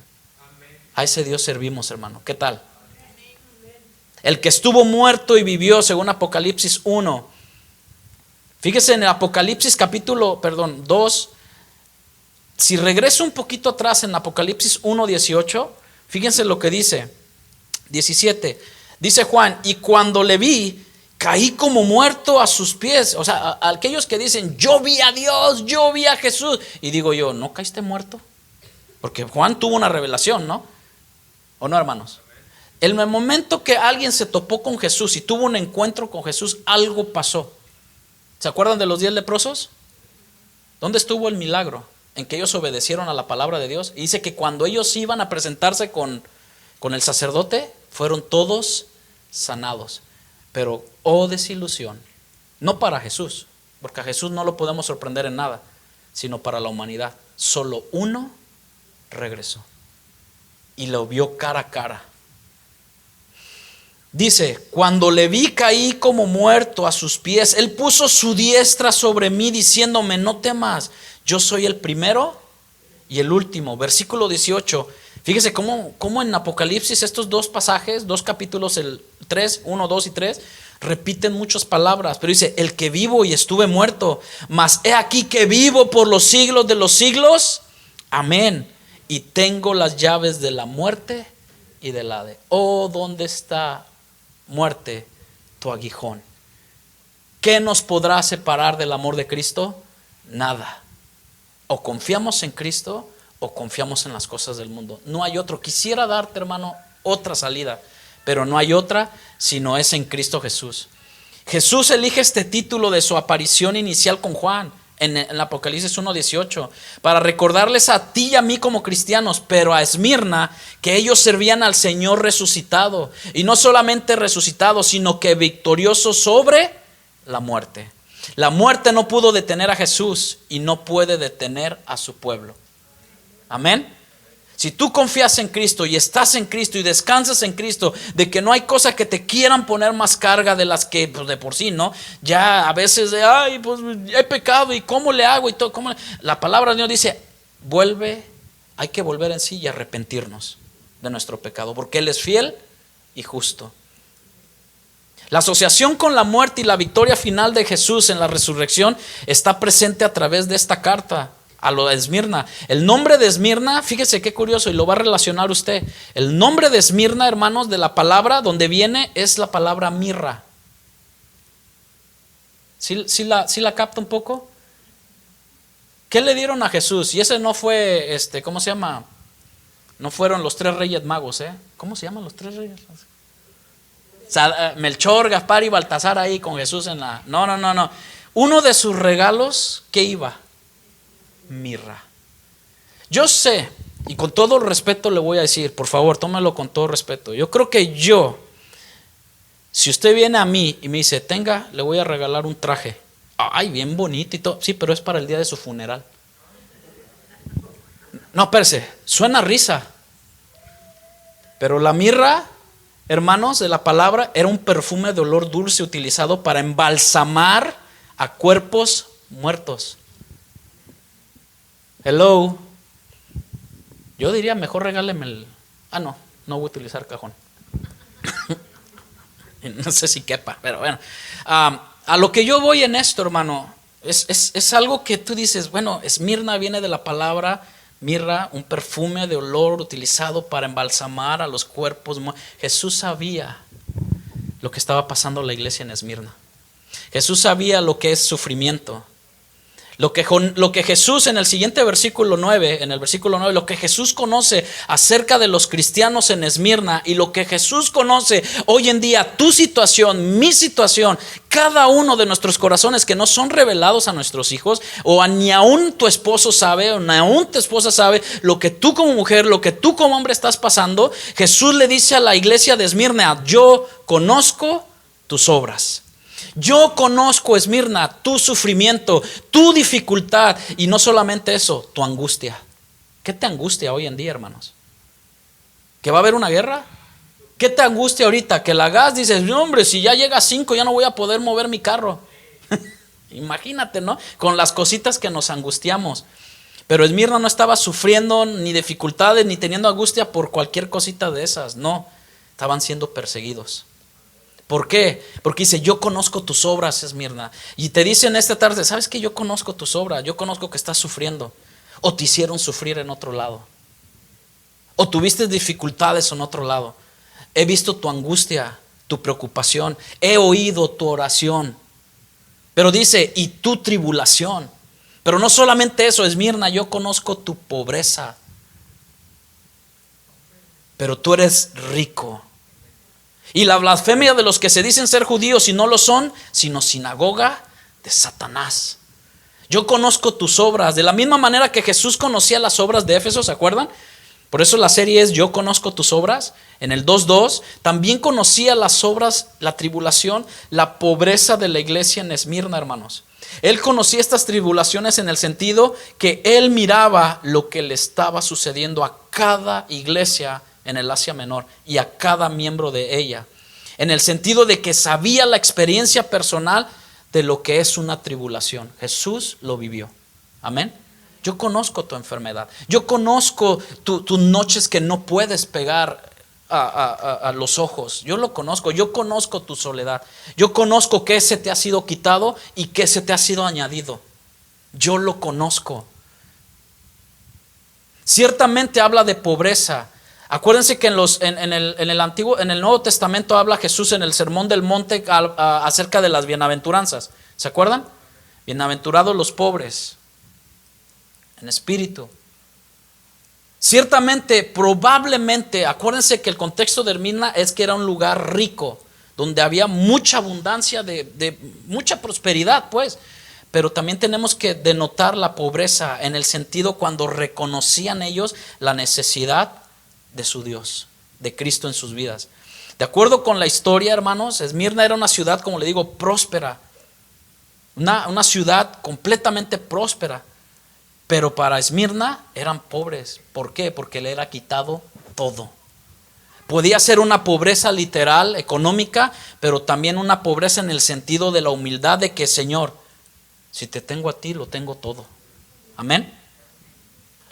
A ese Dios servimos, hermano. ¿Qué tal? El que estuvo muerto y vivió, según Apocalipsis 1. Fíjese en el Apocalipsis capítulo 2. Si regreso un poquito atrás en Apocalipsis 1:18, fíjense lo que dice. 17. Dice Juan: y cuando le vi, caí como muerto a sus pies. O sea, a aquellos que dicen: yo vi a Dios, yo vi a Jesús. Y digo yo: ¿no caíste muerto? Porque Juan tuvo una revelación, ¿no? ¿O no, hermanos? En el momento que alguien se topó con Jesús y tuvo un encuentro con Jesús, algo pasó. ¿Se acuerdan de los 10 leprosos? ¿Dónde estuvo el milagro? En que ellos obedecieron a la palabra de Dios. Y dice que cuando ellos iban a presentarse con el sacerdote, fueron todos sanados. Pero, oh desilusión, no para Jesús, porque a Jesús no lo podemos sorprender en nada, sino para la humanidad. Solo uno regresó y lo vio cara a cara. Dice: cuando le vi, caí como muerto a sus pies. Él puso su diestra sobre mí, diciéndome: no temas, yo soy el primero y el último. Versículo 18. Fíjese cómo en Apocalipsis estos dos pasajes, dos capítulos, el 3, 1, 2 y 3, repiten muchas palabras. Pero dice: el que vivo y estuve muerto, mas he aquí que vivo por los siglos de los siglos. Amén. Y tengo las llaves de la muerte y del Hades. Oh, ¿dónde está, muerte, tu aguijón? ¿Qué nos podrá separar del amor de Cristo? Nada. O confiamos en Cristo o confiamos en las cosas del mundo. No hay otro. Quisiera darte, hermano, otra salida, pero no hay otra sino es en Cristo Jesús. Jesús elige este título de su aparición inicial con Juan en el Apocalipsis 1:18 para recordarles a ti y a mí como cristianos, pero a Esmirna, que ellos servían al Señor resucitado, y no solamente resucitado, sino que victorioso sobre la muerte. La muerte no pudo detener a Jesús y no puede detener a su pueblo. Amén. Si tú confías en Cristo y estás en Cristo y descansas en Cristo, de que no hay cosa que te quieran poner más carga de las que pues, de por sí, ¿no? Ya a veces ay, pues he pecado y cómo le hago y todo. La palabra de Dios dice: hay que volver en sí y arrepentirnos de nuestro pecado, porque Él es fiel y justo. La asociación con la muerte y la victoria final de Jesús en la resurrección está presente a través de esta carta a lo de Esmirna. El nombre de Esmirna, fíjese qué curioso, y lo va a relacionar usted. El nombre de Esmirna, hermanos, de la palabra donde viene es la palabra mirra. ¿Sí la capta un poco? ¿Qué le dieron a Jesús? Y ese no fue, ¿cómo se llama? No fueron los 3 reyes magos, ¿eh? ¿Cómo se llaman los 3 reyes? Melchor, Gaspar y Baltasar ahí con Jesús en la... No. Uno de sus regalos, ¿qué iba? Mirra. Yo sé, y con todo respeto le voy a decir, por favor, tómalo con todo respeto. Yo creo que si usted viene a mí y me dice: tenga, le voy a regalar un traje. Ay, bien bonito y todo. Sí, pero es para el día de su funeral. No, espérese, suena risa. Pero la mirra, hermanos, de la palabra, era un perfume de olor dulce utilizado para embalsamar a cuerpos muertos. Hello. Yo diría: mejor regáleme el... no voy a utilizar cajón. No sé si quepa, pero bueno. A lo que yo voy en esto, hermano, es algo que tú dices: bueno, Esmirna viene de la palabra mirra, un perfume de olor utilizado para embalsamar a los cuerpos. Jesús sabía lo que estaba pasando en la iglesia en Esmirna. Jesús sabía lo que es sufrimiento. Lo que Jesús en el siguiente versículo 9, en el versículo 9, lo que Jesús conoce acerca de los cristianos en Esmirna y lo que Jesús conoce hoy en día, tu situación, mi situación, cada uno de nuestros corazones que no son revelados a nuestros hijos, o ni aún tu esposo sabe, o ni aún tu esposa sabe lo que tú como mujer, lo que tú como hombre estás pasando. Jesús le dice a la iglesia de Esmirna: yo conozco tus obras. Yo conozco, Esmirna, tu sufrimiento, tu dificultad, y no solamente eso, tu angustia. ¿Qué te angustia hoy en día, hermanos? ¿Que va a haber una guerra? ¿Qué te angustia ahorita? Que la gas, dices, no, hombre, si ya llega a 5 ya no voy a poder mover mi carro. Imagínate, ¿no? Con las cositas que nos angustiamos. Pero Esmirna no estaba sufriendo ni dificultades ni teniendo angustia por cualquier cosita de esas, no, estaban siendo perseguidos. ¿Por qué? Porque dice: yo conozco tus obras, Esmirna. Y te dicen esta tarde: ¿sabes qué? Yo conozco tus obras, yo conozco que estás sufriendo. O te hicieron sufrir en otro lado, o tuviste dificultades en otro lado. He visto tu angustia, tu preocupación, he oído tu oración. Pero dice: y tu tribulación. Pero no solamente eso, Esmirna, yo conozco tu pobreza, pero tú eres rico. Y la blasfemia de los que se dicen ser judíos y no lo son, sino sinagoga de Satanás. Yo conozco tus obras, de la misma manera que Jesús conocía las obras de Éfeso, ¿se acuerdan? Por eso la serie es Yo conozco tus obras. En el 2:2 también conocía las obras, la tribulación, la pobreza de la iglesia en Esmirna, hermanos. Él conocía estas tribulaciones en el sentido que él miraba lo que le estaba sucediendo a cada iglesia en el Asia Menor y a cada miembro de ella, en el sentido de que sabía la experiencia personal de lo que es una tribulación. Jesús lo vivió. Amén. Yo conozco tu enfermedad, yo conozco tus noches que no puedes pegar a los ojos. Yo lo conozco, yo conozco tu soledad, yo conozco qué se te ha sido quitado y qué se te ha sido añadido. Yo lo conozco. Ciertamente habla de pobreza. Acuérdense que en el Nuevo Testamento habla Jesús en el Sermón del Monte acerca de las bienaventuranzas. ¿Se acuerdan? Bienaventurados los pobres en espíritu. Ciertamente, probablemente, acuérdense que el contexto de Esmirna es que era un lugar rico, donde había mucha abundancia de mucha prosperidad, pues. Pero también tenemos que denotar la pobreza en el sentido cuando reconocían ellos la necesidad de su Dios, de Cristo en sus vidas. De acuerdo con la historia, hermanos, Esmirna era una ciudad, como le digo, próspera. Una ciudad completamente próspera. Pero para Esmirna eran pobres. ¿Por qué? Porque le era quitado todo. Podía ser una pobreza literal, económica, pero también una pobreza en el sentido de la humildad de que, Señor, si te tengo a ti, lo tengo todo. Amén.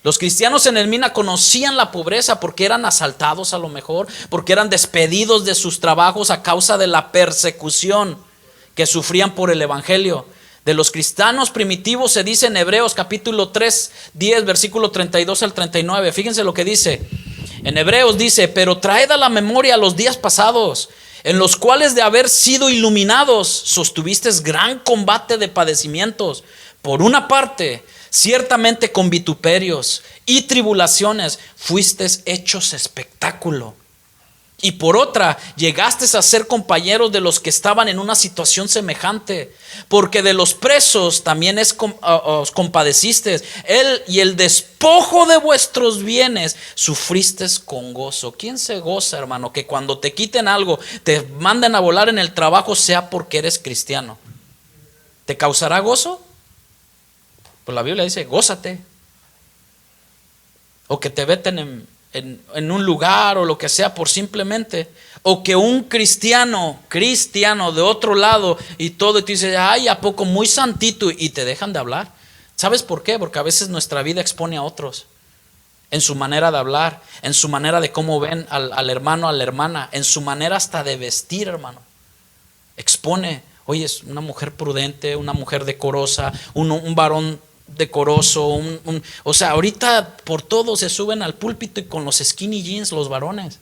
Los cristianos en Esmirna conocían la pobreza porque eran asaltados a lo mejor, porque eran despedidos de sus trabajos a causa de la persecución que sufrían por el evangelio. De los cristianos primitivos se dice en Hebreos capítulo 3, 10, versículo 32 al 39. Fíjense lo que dice. En Hebreos dice: pero traed a la memoria los días pasados, en los cuales de haber sido iluminados, sostuvisteis gran combate de padecimientos. Por una parte, ciertamente con vituperios y tribulaciones fuisteis hechos espectáculo. Y por otra, llegaste a ser compañeros de los que estaban en una situación semejante, porque de los presos también os compadecisteis. Él y el despojo de vuestros bienes sufristeis con gozo. ¿Quién se goza, hermano, que cuando te quiten algo, te manden a volar en el trabajo, sea porque eres cristiano? ¿Te causará gozo? Pues la Biblia dice: gózate. O que te veten en un lugar o lo que sea por simplemente, o que un cristiano de otro lado y todo, y te dice: ay, ¿a poco muy santito? Y te dejan de hablar. ¿Sabes por qué? Porque a veces nuestra vida expone a otros en su manera de hablar, en su manera de cómo ven al hermano, a la hermana, en su manera hasta de vestir, hermano. Expone. Oye, es una mujer prudente, una mujer decorosa, un varón decoroso, o sea, ahorita por todo se suben al púlpito y con los skinny jeans los varones.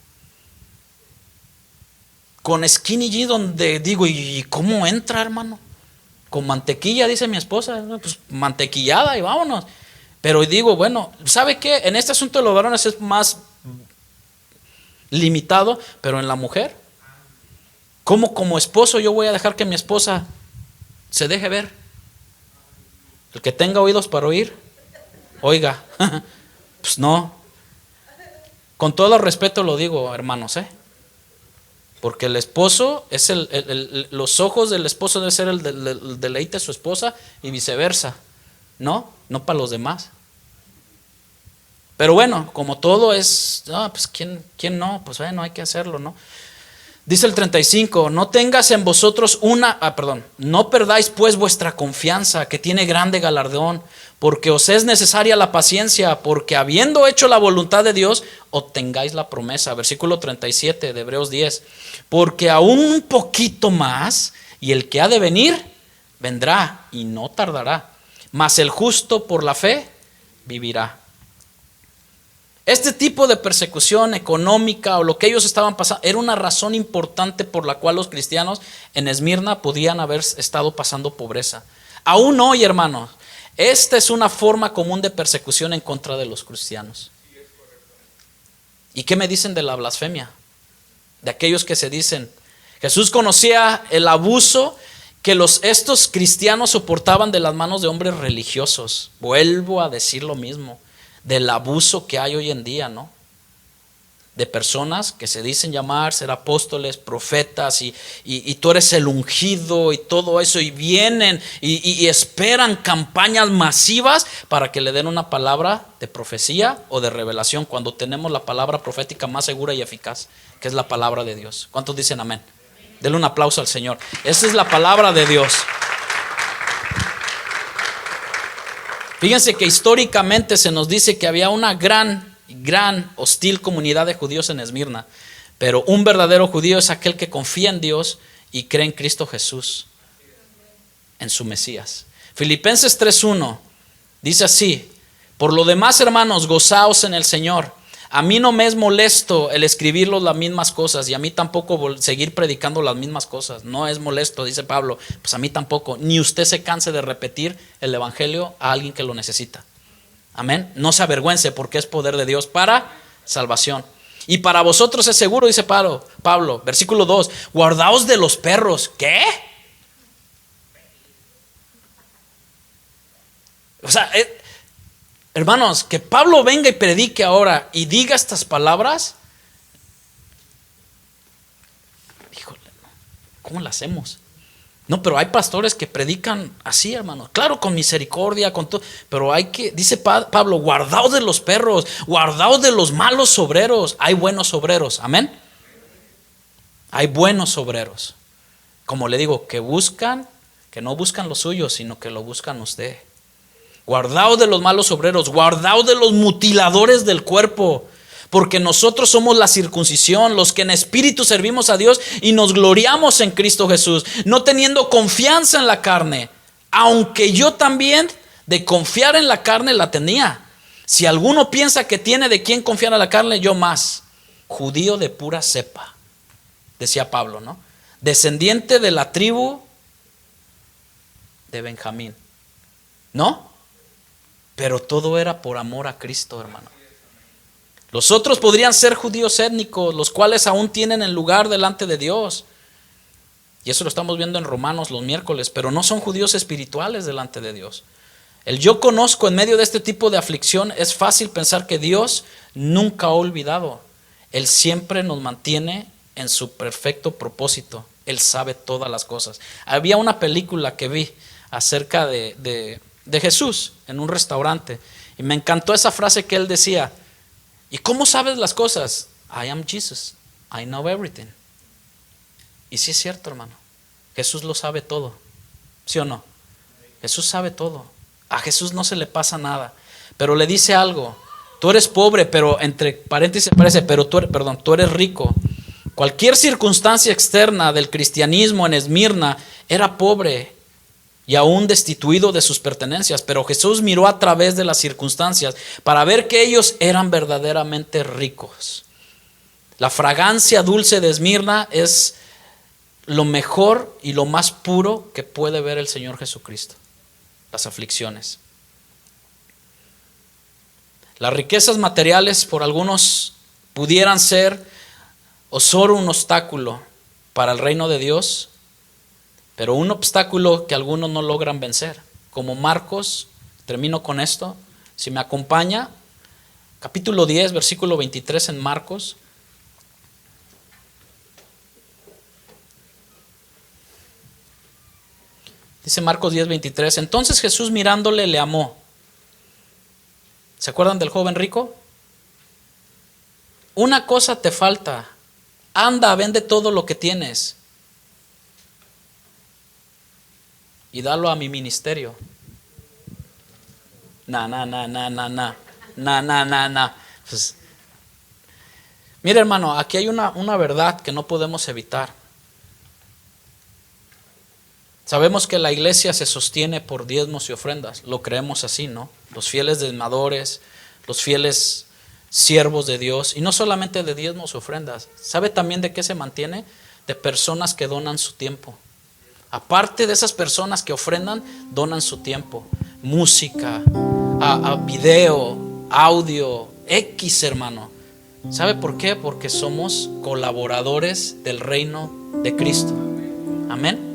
Con skinny jeans donde digo, ¿y cómo entra, hermano? con mantequilla, dice mi esposa, ¿no? Pues mantequillada y vámonos. Pero digo, bueno, ¿sabe qué? En este asunto de los varones es más limitado, pero en la mujer, ¿cómo como esposo yo voy a dejar que mi esposa se deje ver? El que tenga oídos para oír, oiga. Pues no. Con todo respeto lo digo, hermanos, porque el esposo es los ojos del esposo deben ser el deleite de su esposa y viceversa. No para los demás. Pero bueno, como todo es, pues ¿quién no? Pues bueno, hay que hacerlo, ¿no? Dice el 35, no tengas en vosotros no perdáis pues vuestra confianza, que tiene grande galardón, porque os es necesaria la paciencia, porque habiendo hecho la voluntad de Dios, obtengáis la promesa. Versículo 37 de Hebreos 10, porque aún un poquito más, y el que ha de venir, vendrá y no tardará, mas el justo por la fe vivirá. Este tipo de persecución económica o lo que ellos estaban pasando era una razón importante por la cual los cristianos en Esmirna podían haber estado pasando pobreza. Aún hoy, hermanos, esta es una forma común de persecución en contra de los cristianos. ¿Y qué me dicen de la blasfemia? De aquellos que se dicen, Jesús conocía el abuso que estos cristianos soportaban de las manos de hombres religiosos. Vuelvo a decir lo mismo. Del abuso que hay hoy en día, ¿no? De personas que se dicen llamar, ser apóstoles, profetas y tú eres el ungido y todo eso, y vienen y esperan campañas masivas para que le den una palabra de profecía o de revelación, cuando tenemos la palabra profética más segura y eficaz, que es la palabra de Dios. ¿Cuántos dicen amén? Denle un aplauso al Señor. Esa es la palabra de Dios. Fíjense que históricamente se nos dice que había una gran hostil comunidad de judíos en Esmirna, pero un verdadero judío es aquel que confía en Dios y cree en Cristo Jesús, en su Mesías. Filipenses 3:1 dice así: por lo demás, hermanos, gozaos en el Señor. A mí no me es molesto el escribirlos las mismas cosas, y a mí tampoco seguir predicando las mismas cosas. No es molesto, dice Pablo. Pues a mí tampoco. Ni usted se canse de repetir el evangelio a alguien que lo necesita. Amén. No se avergüence, porque es poder de Dios para salvación. Y para vosotros es seguro, dice Pablo, versículo 2, guardaos de los perros. ¿Qué? O sea, hermanos, que Pablo venga y predique ahora y diga estas palabras, híjole, ¿cómo las hacemos? No, pero hay pastores que predican así, hermanos, claro, con misericordia, con todo, pero hay que, dice Pablo, guardaos de los perros, guardaos de los malos obreros. Hay buenos obreros, amén. Hay buenos obreros, como le digo, que no buscan lo suyo, sino que lo buscan usted. Guardaos de los malos obreros, guardaos de los mutiladores del cuerpo, porque nosotros somos la circuncisión, los que en espíritu servimos a Dios y nos gloriamos en Cristo Jesús, no teniendo confianza en la carne, aunque yo también de confiar en la carne la tenía. Si alguno piensa que tiene de quién confiar en la carne, yo más, judío de pura cepa, decía Pablo, ¿no? Descendiente de la tribu de Benjamín, ¿no? Pero todo era por amor a Cristo, hermano. Los otros podrían ser judíos étnicos, los cuales aún tienen el lugar delante de Dios. Y eso lo estamos viendo en Romanos los miércoles, pero no son judíos espirituales delante de Dios. El yo conozco en medio de este tipo de aflicción, es fácil pensar que Dios nunca ha olvidado. Él siempre nos mantiene en su perfecto propósito. Él sabe todas las cosas. Había una película que vi acerca de Jesús en un restaurante, y me encantó esa frase que él decía: ¿y cómo sabes las cosas? I am Jesus, I know everything. Y sí es cierto, hermano, Jesús lo sabe todo, ¿sí o no? Jesús sabe todo, a Jesús no se le pasa nada. Pero le dice algo: tú eres pobre, pero entre paréntesis parece, pero tú eres rico. Cualquier circunstancia externa del cristianismo en Esmirna era pobre y aún destituido de sus pertenencias, pero Jesús miró a través de las circunstancias para ver que ellos eran verdaderamente ricos. La fragancia dulce de Esmirna es lo mejor y lo más puro que puede ver el Señor Jesucristo: las aflicciones. Las riquezas materiales por algunos pudieran ser o son un obstáculo para el reino de Dios, pero un obstáculo que algunos no logran vencer. Como Marcos, termino con esto, si me acompaña, capítulo 10, versículo 23 en Marcos. Dice Marcos 10, 23, entonces Jesús mirándole le amó. ¿Se acuerdan del joven rico? Una cosa te falta, anda, vende todo lo que tienes y dalo a mi ministerio. Pues, mira, hermano, aquí hay una verdad que no podemos evitar. Sabemos que la iglesia se sostiene por diezmos y ofrendas, lo creemos así, ¿no? Los fieles diezmadores, los fieles siervos de Dios, y no solamente de diezmos y ofrendas. ¿Sabe también de qué se mantiene? De personas que donan su tiempo. Aparte de esas personas que ofrendan, donan su tiempo, música, a video, audio, X, hermano. ¿Sabe por qué? Porque somos colaboradores del reino de Cristo. Amén.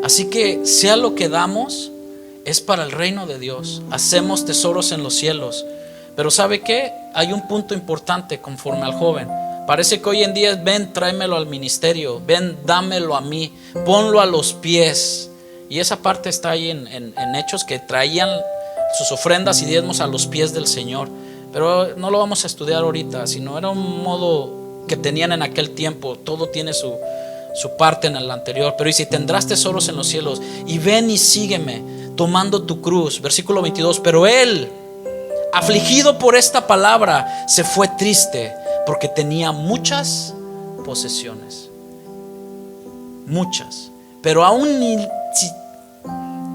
Así que sea lo que damos, es para el reino de Dios. Hacemos tesoros en los cielos. Pero ¿sabe qué? Hay un punto importante conforme al joven. Parece que hoy en día es: ven, tráemelo al ministerio, ven, dámelo a mí, ponlo a los pies. Y esa parte está ahí en Hechos, que traían sus ofrendas y diezmos a los pies del Señor. Pero no lo vamos a estudiar ahorita, sino era un modo que tenían en aquel tiempo. Todo tiene su parte en el anterior. Pero y si tendrás tesoros en los cielos, y ven y sígueme tomando tu cruz. Versículo 22, pero él, afligido por esta palabra, se fue triste, porque tenía muchas posesiones. Muchas. Pero aún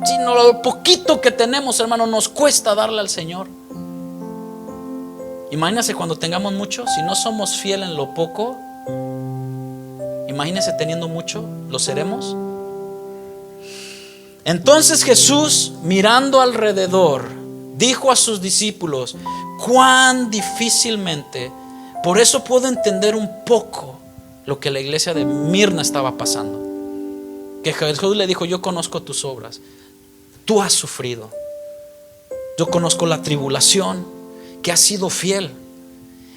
si no, lo poquito que tenemos, hermano, nos cuesta darle al Señor. Imagínense cuando tengamos mucho. Si no somos fieles en lo poco, imagínense teniendo mucho, ¿lo seremos? Entonces Jesús, mirando alrededor, dijo a sus discípulos: cuán difícilmente. Por eso puedo entender un poco lo que la iglesia de Mirna estaba pasando. Que Jesús le dijo: yo conozco tus obras, tú has sufrido, yo conozco la tribulación, que has sido fiel,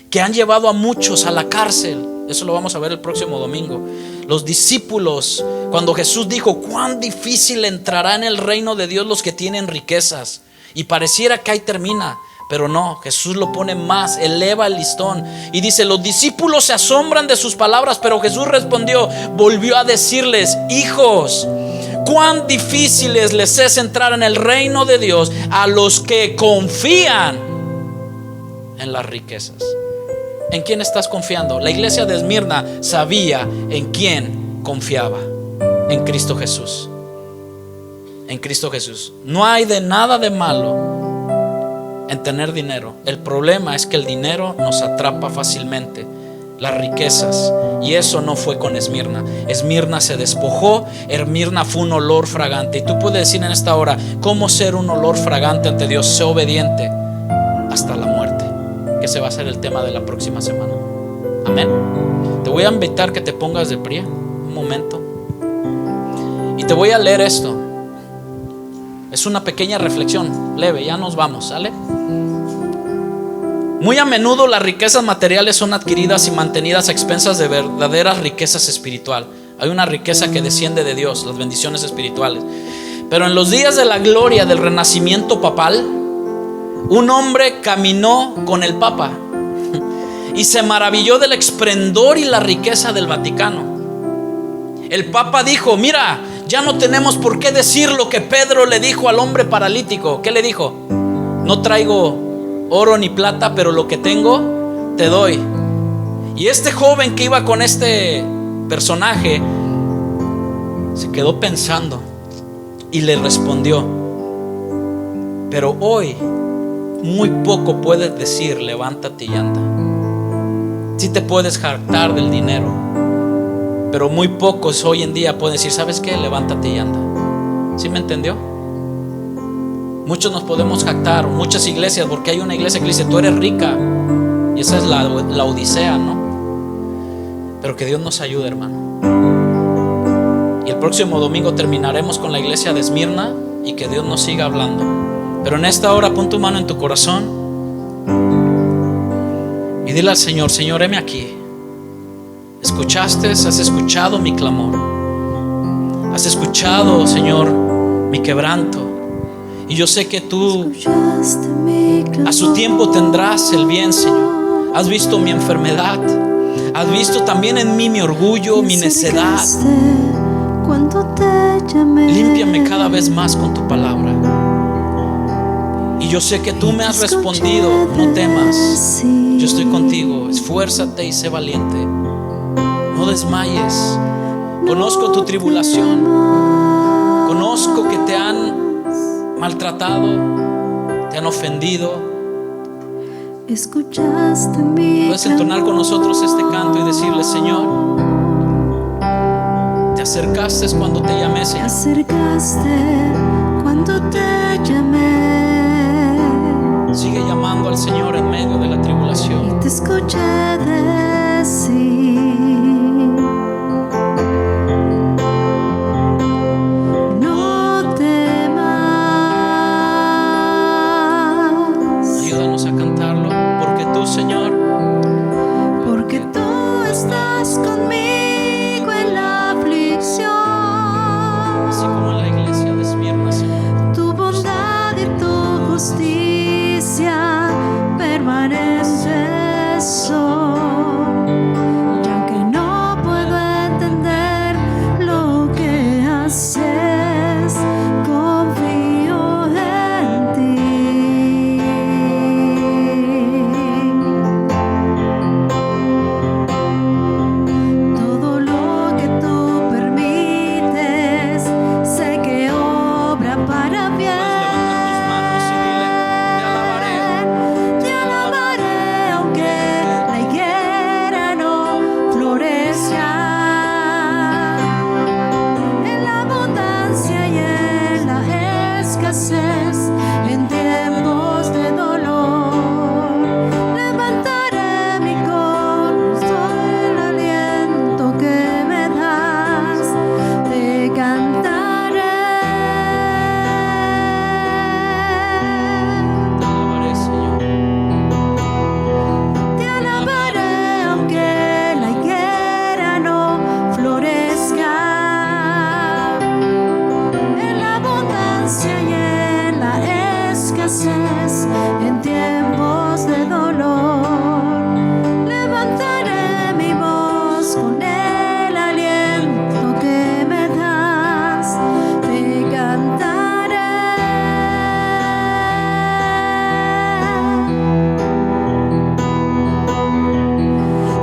que han llevado a muchos a la cárcel. Eso lo vamos a ver el próximo domingo. Los discípulos, cuando Jesús dijo: cuán difícil entrará en el reino de Dios los que tienen riquezas, y pareciera que ahí termina, pero no, Jesús lo pone más, eleva el listón y dice: los discípulos se asombran de sus palabras, pero Jesús respondió, volvió a decirles: hijos, cuán difíciles les es entrar en el reino de Dios a los que confían en las riquezas. ¿En quién estás confiando? La iglesia de Esmirna sabía en quién confiaba: en Cristo Jesús. En Cristo Jesús. No hay de nada de malo en tener dinero. El problema es que el dinero nos atrapa fácilmente, las riquezas. Y eso no fue con Esmirna. Esmirna se despojó. Esmirna fue un olor fragante. Y tú puedes decir en esta hora: ¿cómo ser un olor fragante ante Dios? Sé obediente hasta la muerte, que ese va a ser el tema de la próxima semana. Amén. Te voy a invitar que te pongas de pie un momento, y te voy a leer esto. Es una pequeña reflexión leve, ya nos vamos, ¿sale? Muy a menudo las riquezas materiales son adquiridas y mantenidas a expensas de verdaderas riquezas espirituales. Hay una riqueza que desciende de Dios, las bendiciones espirituales. Pero en los días de la gloria del renacimiento papal, un hombre caminó con el Papa y se maravilló del esplendor y la riqueza del Vaticano. El Papa dijo: mira, ya no tenemos por qué decir lo que Pedro le dijo al hombre paralítico. ¿Qué le dijo? No traigo oro ni plata, pero lo que tengo te doy. Y este joven que iba con este personaje se quedó pensando y le respondió: pero hoy muy poco puedes decir, levántate y anda. Sí te puedes jactar del dinero, pero muy pocos hoy en día pueden decir: ¿sabes qué? Levántate y anda. ¿Sí me entendió? Muchos nos podemos jactar, muchas iglesias, porque hay una iglesia que dice: tú eres rica, y esa es la odisea, ¿no? Pero que Dios nos ayude, hermano. Y el próximo domingo terminaremos con la iglesia de Esmirna, y que Dios nos siga hablando. Pero en esta hora pon tu mano en tu corazón y dile al Señor: Señor, heme aquí. ¿Escuchaste? ¿Has escuchado mi clamor? ¿Has escuchado, Señor, mi quebranto? Y yo sé que tú a su tiempo tendrás el bien, Señor. Has visto mi enfermedad, has visto también en mí mi orgullo, mi necedad. Límpiame cada vez más con tu palabra. Y yo sé que tú me has respondido: no temas, yo estoy contigo, esfuérzate y sé valiente. No desmayes. Conozco tu tribulación, conozco que te han maltratado, te han ofendido. Puedes entonar con nosotros este canto y decirle: Señor, te acercaste cuando te llamé, Señor. Te acercaste cuando te llamé. Sigue llamando al Señor en medio de la tribulación. Y te escuché decir: no temas. Ayúdanos a cantarlo, porque tú, Señor, porque tú estás conmigo en la aflicción. así como en la iglesia de Esmirna, Señor. Tu bondad y tu justicia permanecen son. Y aunque no puedo entender lo que haces, confío en ti. Todo lo que tú permites, sé que obra para bien. Puedes levantar tus manos y dile: te alabaré. Te alabaré aunque la higuera no florezca. En la abundancia y en la escasez, en tiempos de dolor, levantaré mi gozo, el aliento que me das, te cantaré. Te alabaré, Señor. Te alabaré aunque la higuera no florezca. En la abundancia y en la escasez, en tiempos de dolor, levantaré mi voz con el aliento que me das, te cantaré.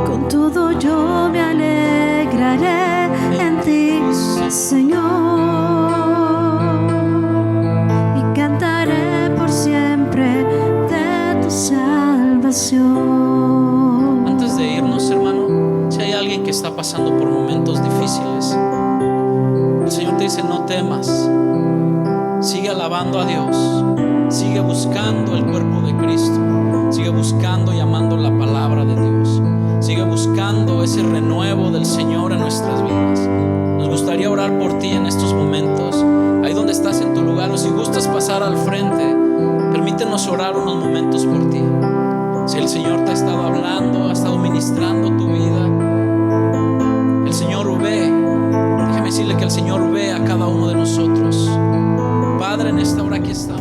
Con todo yo me alegraré en ti, Señor, y cantaré por siempre de tu salvación. Antes de irnos, hermano, si hay alguien que está pasando por momentos difíciles, el Señor te dice: no temas. Sigue alabando a Dios, sigue buscando el cuerpo de Cristo, sigue buscando y amando la palabra de Dios, sigue buscando ese renuevo del Señor en nuestras vidas. Nos gustaría orar por ti en estos momentos, ahí donde estás en tu lugar, o si gustas pasar al frente, permítenos orar unos momentos por ti. Si el Señor te ha estado hablando, ha estado ministrando tu vida, el Señor ve. Déjame decirle que el Señor ve a cada uno de nosotros. Padre, en esta hora aquí estamos.